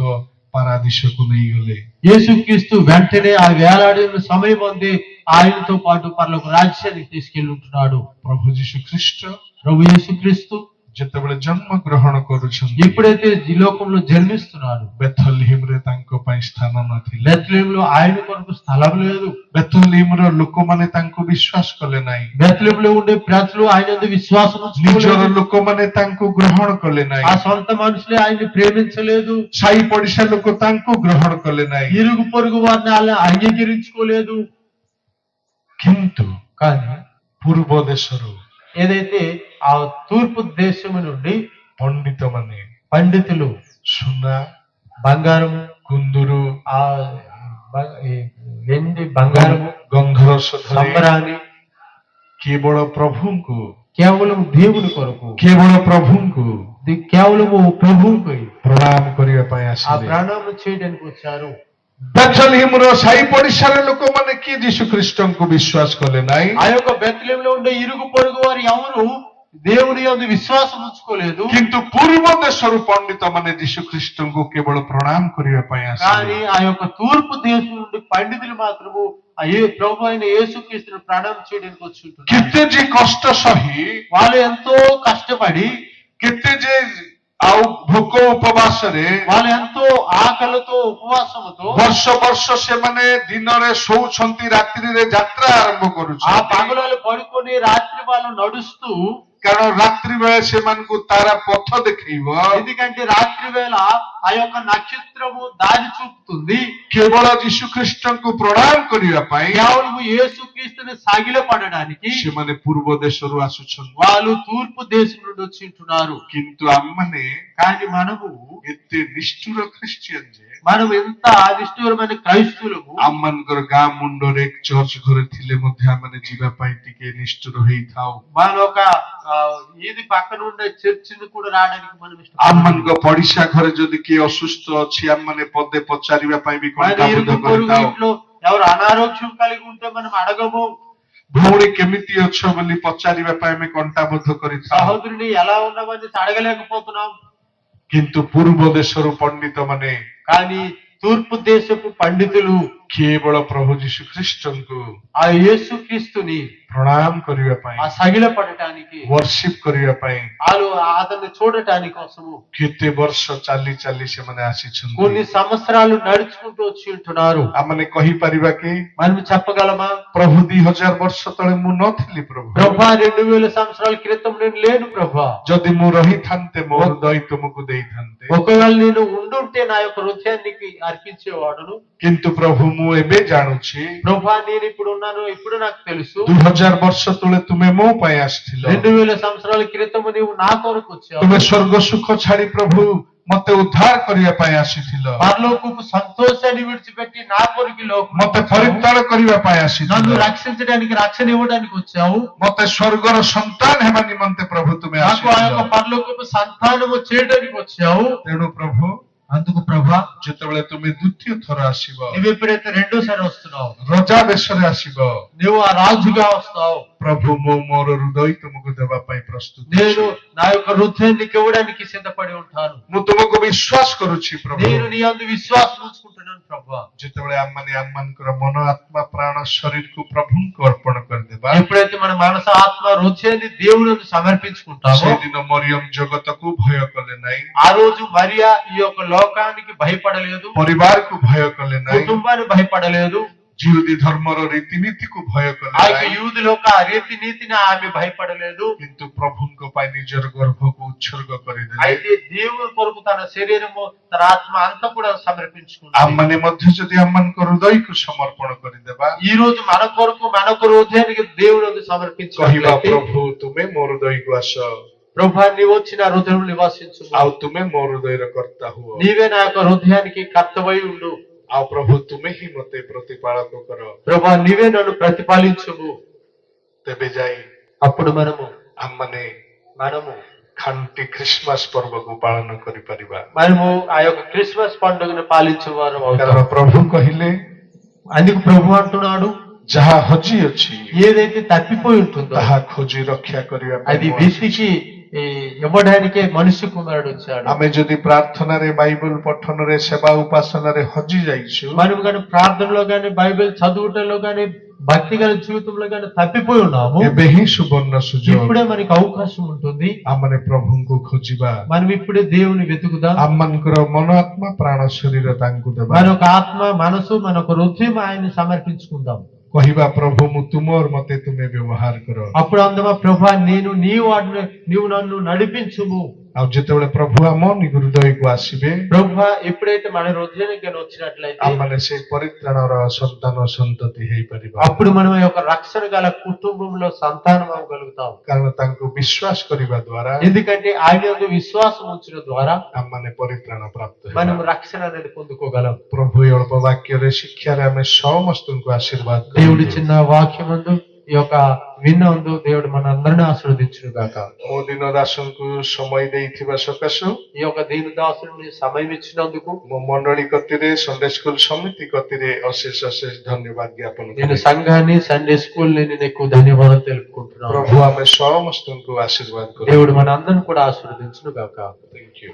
ପାରାଦୀଶକୁ ନେଇଗଲେ। యేసుక్రీస్తు వెంటనే ఆ వేలాడిన సమయం అందే ఆయనతో పాటు పరలోక రాజ్యానికి తీసుకెళ్ళి ఉంటున్నాడు। ପ୍ରଭୁ ଯୀଶୁ ଖ୍ରୀଷ୍ଟ ప్రభు యేసుక్రీస్తు ଯେତେବେଳେ ଜନ୍ମ ଗ୍ରହଣ କରୁଛନ୍ତି, ఎప్పుడైతే ఈ లోకంలో జన్మిస్తున్నాడు, ବେଥଲହିମରେ ତାଙ୍କ ପାଇଁ ସ୍ଥାନ ନଥିଲା। బెత్లెహేములో ఆయన కొరకు స్థలం లేదు। ବେଥଲହିମର ଲୋକମାନେ ତାଙ୍କୁ ବିଶ୍ୱାସ କଲେ ନାହିଁ। బెత్లెహేములో ఉండే ప్రజలు ఆయన యందు విశ్వాసం ନିଜର ఉంచుకోలేదు। ଲୋକମାନେ ତାଙ୍କୁ ଗ୍ରହଣ କଲେ ఆ ନାହିଁ। సొంత మనుషులే ఆయన్ని ప్రేమించలేదు। ସାଇ ପଡିଶା ଲୋକ ତାଙ୍କୁ ଗ୍ରହଣ କଲେ ନାହିଁ। ఇరుగు పొరుగు వారిని అలా అంగీకరించుకోలేదు। କିନ୍ତୁ కానీ ପୂର୍ବ ଦେଶରୁ ఏదైతే ఆ తూర్పు దేశము నుండి ପଣ୍ଡିତମାନେ పండితులు ସୁନା, బంగారము, କୁନ୍ଦୁରୁ, ఆ ఈ వెండి బంగారము, ଗନ୍ଧରସ ଧରି సంబరాన్ని କେବଳ ପ୍ରଭୁଙ୍କୁ కేవలం దేవుని కొరకు, କେବଳ ପ୍ରଭୁଙ୍କୁ కేవలము ప్రభువుపై ପ୍ରଣାମ କରିବା ପାଇଁ ఆ ଆସିଲେ। ప్రాణాలు చేయడానికి వచ్చారు। ବେଥଲହିମର ସାଇ ପଡିଶାର ଲୋକମାନେ କିଏ ଯୀଶୁ ଖ୍ରୀଷ୍ଟଙ୍କୁ ବିଶ୍ୱାସ କଲେ ନାହିଁ। ఆ యొక్క బెత్లెహేములో ఉండే ఇరుగు పొరుగు వారు ఎవరు దేవుని యందు విశ్వాసం ఉంచుకోలేదు। କିନ୍ତୁ ପୂର୍ବ ଦେଶରୁ ପଣ୍ଡିତମାନେ ଯୀଶୁ ଖ୍ରୀଷ୍ଟଙ୍କୁ କେବଳ ପ୍ରଣାମ କରିବା ପାଇଁ ଆସିଲେ। కానీ ఆ యొక్క తూర్పు దేశం నుండి పండితులు మాత్రము ఆ ప్రభు అయిన యేసుక్రీస్తును ప్రణామం చేయడానికి వచ్చి ఉంటున్నారు। କେତେ ଯେ କଷ୍ଟ ସହି, వాళ్ళు ఎంతో కష్టపడి, କେତେ ଯେ ଆଉ ଭୋକ ଉପବାସରେ వాళ్ళు ఎంతో ఆకలితో ఉపవాసముతో ବର୍ଷ ବର୍ଷ ସେମାନେ ଦିନରେ ଶୋଉଛନ୍ତି, ରାତ୍ରିରେ ଯାତ୍ରା ଆରମ୍ଭ ఆ କରୁଛନ୍ତି। పగలలో పడుకొని రాత్రి వాళ్ళు నడుస్తూ କାରଣ ରାତ୍ରି ବେଳେ ସେମାନଙ୍କୁ ତାରା ପଥ ଦେଖେଇବ। ఎందుకంటే రాత్రి వేళ ఆ యొక్క నక్షత్రము దారి చూపుతుంది. କେବଳ ଯୀଶୁଖ୍ରୀଷ୍ଟଙ୍କୁ ପ୍ରଣାମ କରିବା ପାଇଁ కేవలం యేసుక్రీస్తుని సాగిల పడడానికి ସେମାନେ ପୂର୍ବ దేశରୁ ଆସୁଛନ୍ତି, వాళ్ళు తూర్పు దేశం నుండి వచ్చి ఉంటున్నారు. କିନ୍ତୁ ଆମମାନେ కానీ మనము ଏତେ ନିଷ୍ଠୁର ଖ୍ରୀଷ୍ଟିଆନ ଯେ మనం ఎంత నిష్ఠూరమైన క్రైస్తవులము, ଆମମାନଙ୍କର ଗାଁ ମୁଣ୍ଡରେ ଚର୍ଚ୍ଚ ଘରେ ଥିଲେ ମଧ୍ୟ ଆମମାନେ ଯିବା ପାଇଁ ଟିକେ ନିଷ୍ଠୁର ହେଇଥାଉ। మన ఒక ఈది పక్కన ఉండే చర్చిని కూడా రావడానికి మనం ଆମମାନଙ୍କ ପଡିଶା ଘରେ ଯଦି କିଏ ଅସୁସ୍ଥ ଅଛି ଆମମାନେ ପଦେ ପଚାରିବା ପାଇଁ ବି କଣ୍ଟାବୋଧ କରିଥାଉ। ఇంట్లో ఎవరు అనారోగ్యం కలిగి ఉంటే మనం అడగము, ଭଉଣୀ କେମିତି ଅଛ ବୋଲି ପଚାରିବା ପାଇଁ ଆମେ କଣ୍ଟାବୋଧ କରିଥାଉ। సహోదరుని ఎలా ఉన్నామని అడగలేకపోతున్నాం। କିନ୍ତୁ ପୂର୍ବ ଦେଶରୁ ପଣ୍ଡିତ ମାନେ కానీ తూర్పు దేశపు పండితులు କେବଳ ପ୍ରଭୁ ଯୀଶୁ ଖ୍ରୀଷ୍ଟଙ୍କୁ ఆ యేసుక్రీస్తుని ପ୍ରଣାମ କରିବା ପାଇଁ, ఆ సగిల పడటానికి, వర్షିପ କରିବା ପାଇଁ వాళ్ళు అతన్ని చూడటానికి కోసము କେତେ ବର୍ଷ ଚାଲି ଚାଲି ସେମାନେ ଆସିଛନ୍ତି। కొన్ని సంవత్సరాలు నడుచుకుంటూ వచ్చి ఉంటున్నారు। ଆମମାନେ କହିପାରିବା କି మనం చెప్పగలమా, ପ୍ରଭୁ 2000 ବର୍ଷ ତଳେ ମୁଁ ନଥିଲି ପ୍ରଭୁ, ప్రభా 2000 సంవత్సరాల క్రితం నేను లేను ప్రభా, ଯଦି ମୁଁ ରହିଥାନ୍ତେ ମୋ ହୃଦୟ ତୁମକୁ ଦେଇଥାନ୍ତେ, ఒకవేళ నేను ఉండుంటే నా యొక్క హృదయానికి అర్పించేవాడును। କିନ୍ତୁ ପ୍ରଭୁ ମୁଁ ଏବେ ଜାଣୁଛି ప్రభా నేను ఇప్పుడు ఉన్నాను, ఇప్పుడు నాకు తెలుసు 2000 ବର୍ଷ ତଳେ ତୁମେ ମୋ ପାଇଁ ଆସିଥିଲ, 2000 సంవత్సరాల క్రితం నీవు నా కొరకు వచ్చావు। ତୁମେ ସ୍ୱର୍ଗ ସୁଖ ଛାଡି ପ୍ରଭୁ ମତେ ଉଦ୍ଧାର କରିବା ପାଇଁ ଆସିଥିଲ, పరలోకపు సంతోషాన్ని విడిచిపెట్టి నా కొరకు ఈ లోకం ମତେ ପରିତ୍ରାଣ କରିବା ପାଇଁ నన్ను ଆସିଥିଲ, రక్షించడానికి, రక్షణ ఇవ్వడానికి వచ్చావు। ମତେ ସ୍ୱର୍ଗର ସନ୍ତାନ ହେବା ନିମନ୍ତେ ପ୍ରଭୁ ତୁମେ నాకు ఆ యొక్క ଆସିଥିଲ। పరలోకపు సంతానము చేయడానికి వచ్చావు। ତେଣୁ ପ୍ରଭୁ అందుకు ప్రభా ଯେତେବେଳେ ତୁମେ ଦ୍ୱିତୀୟ ଥର ଆସିବ, నువ్వు ఎప్పుడైతే రెండోసారి వస్తున్నావు, ରଜା ବେଶରେ ଆସିବ, నువ్వు ఆ రాజుగా వస్తావు, ପ୍ରଭୁ ମୁଁ ମୋର ହୃଦୟ ତୁମକୁ ଦେବା ପାଇଁ ପ୍ରସ୍ତୁତ నేను ଅଛି। నా యొక్క హృదయాన్ని ఇవ్వడానికి సిద్ధపడి ఉంటాను। ମୁଁ ତୁମକୁ ବିଶ୍ୱାସ କରୁଛି ପ୍ରଭୁ। నేను నీ అందు విశ్వాసం ఉంచుకుంటున్నాను ప్రభా। ଯେତେବେଳେ ଆମମାନେ ଆମମାନଙ୍କର ମନ ଆତ୍ମା ପ୍ରାଣ ଶରୀରକୁ ପ୍ରଭୁଙ୍କୁ ଅର୍ପଣ କରିଦେବା, ఎప్పుడైతే మన మనసు ఆత్మ హృదయాన్ని దేవునికి సమర్పించుకుంటామో, ସେଦିନ ମରିୟମ ଜଗତକୁ ଭୟ କଲେ ନାହିଁ, ఆ రోజు మరియా ఈ యొక్క లోకానికి భయపడలేదు, ପରିବାରକୁ ଭୟ କଲେ ନାହିଁ, కుటుంబాన్ని భయపడలేదు, ଜିହୁଦୀ ଧର୍ମର ରୀତିନୀତିକୁ ଭୟ କଲେ ఆ యొక్క ନାହିଁ, యూదు లోక రీతి నీతిని ఆమె భయపడలేదు। କିନ୍ତୁ ପ୍ରଭୁଙ୍କ ପାଇଁ ନିଜର ଗର୍ଭକୁ ఉత్సర్ଗ କରିଦେଲେ। అయితే దేవుని కొరకు తన శరీరము, తన ఆత్మ అంతా కూడా సమర్పించుకున్నాడు। ଆମମାନେ ମଧ୍ୟ ଯଦି ଆମମାନଙ୍କ ହୃଦୟକୁ ସମର୍ପଣ କରିଦେବା, ఈ రోజు మన కొరకు, మన యొక్క హృదయానికి దేవుని କହିବା సమర్పించుకోవాలి। ପ୍ରଭୁ ତୁମେ ମୋ ହୃଦୟକୁ ଆସ, ప్రభా నీవు వచ్చి నా హృదయం నివాసించు, ଆଉ ତୁମେ ମୋ ହୃଦୟର କର୍ତ୍ତା ହୁଅ, నీవే నా యొక్క హృదయానికి కర్తవై ఉండు। ଆଉ ପ୍ରଭୁ ତୁମେ ହିଁ ମତେ ପ୍ରତିପାଳକ କର। ప్రభా నీవే నన్ను ప్రతిపాలించుము। ତେବେ ଯାଇ అప్పుడు మనము ଆମମାନେ ଖାଣ୍ଟି ଖ୍ରୀଷ୍ଟମାସ ପର୍ବକୁ ପାଳନ କରିପାରିବା। ఆ యొక్క క్రిస్మస్ పండుగను పాలించేవారు అవుతాం। କାରଣ ପ୍ରଭୁ କହିଲେ అందుకు ప్రభు అంటున్నాడు, ଯାହା ହଜି ଅଛି ఏదైతే తప్పిపోయి ఉంటుందో ତାହା ଖୋଜି రକ୍ଷା କରିବା ପାଇଁ అది ମୁଁ వెతికి ఇవ్వడానికే మనిషి కుమారుడు వచ్చాడు। ଆମେ ଯଦି ପ୍ରାର୍ଥନାରେ ବାଇବଲ ପଠନରେ ସେବା ଉପାସନାରେ ହଜି ଯାଇଛୁ, మనం కానీ ప్రార్థనలో కానీ బైబిల్ చదువుటలో కానీ భక్తి గల జీవితంలో కానీ తప్పిపోయి ఉన్నాము, ଏବେ ହିଁ ସୁବର୍ଣ୍ଣ ସୁଯୋଗ ఇప్పుడే మనకి అవకాశం ఉంటుంది। ଆମମାନେ ପ୍ରଭୁଙ୍କୁ ଖୋଜିବା, మనం ఇప్పుడే దేవుని వెతుకుదాం। ଆମମାନଙ୍କର ମନ ଆତ୍ମା ପ୍ରାଣ ଶରୀର ତାଙ୍କୁ ଦେବା, మన యొక్క ఆత్మ, మనసు, మన యొక్క హృదయం ఆయన్ని సమర్పించుకుందాం। କହିବା ପ୍ରଭୁ ମୁଁ ତୁମର ମତେ ତୁମେ ବ୍ୟବହାର କର। అప్పుడు అందమా ప్రభా నేను నీ వాడిని, నీవు నన్ను నడిపించుము। ଆଉ ଯେତେବେଳେ ପ୍ରଭୁ ଆମ ହୃଦୟକୁ ଆସିବେ, ప్రభా ఎప్పుడైతే మన హృదయానికి వచ్చినట్లయితే ଆମମାନେ ସେ ପରିତ୍ରାଣର ସନ୍ତାନ ସନ୍ତତି ହେଇପାରିବା। అప్పుడు మనం ఈ యొక్క రక్షణ గల కుటుంబంలో సంతానం అవ్వగలుగుతాం। କାରଣ ତାଙ୍କୁ ବିଶ୍ୱାସ କରିବା ଦ୍ୱାରା ఎందుకంటే ఆయన యందు విశ్వాసం ఉంచడం ద్వారా ଆମମାନେ ପରିତ୍ରାଣ ପ୍ରାପ୍ତ మనం ହେବା। రక్షణ అనేది పొందుకోగలం। ପ୍ରଭୁ ଏ ଅଳ୍ପ ବାକ୍ୟରେ ଶିକ୍ଷାରେ ଆମେ ସମସ୍ତଙ୍କୁ ఆశీర్వాଦ దేవుడి చిన్న వాక్యమందు ఈ యొక్క విన్నందు దేవుడు మన అందరినీ ఆశీర్వదించును గాక। ମୋ ଦିନ ଦାସଙ୍କୁ ସମୟ ଦେଇଥିବା ସକାଶୁ ఈ యొక్క దీని దాసుని సమయం ఇచ్చినందుకు ମୋ ମଣ୍ଡଳୀ କତିରେ ସଣ୍ଡେ ସ୍କୁଲ ସମିତି କତିରେ ଅଶେଷ ଅଶେଷ ଧନ୍ୟବାଦ ଜ୍ଞାପନ నేను କରୁଛି। సంఘాన్ని, సండే స్కూల్ నేను ఎక్కువ ధన్యవాదాలు తెలుపుకుంటున్నాను। ପ୍ରଭୁ ଆମେ ସମସ୍ତଙ୍କୁ ఆశీర్వాଦ କରୁ। దేవుడు మన అందరిని కూడా ఆశీర్వదించును గాక। Thank you.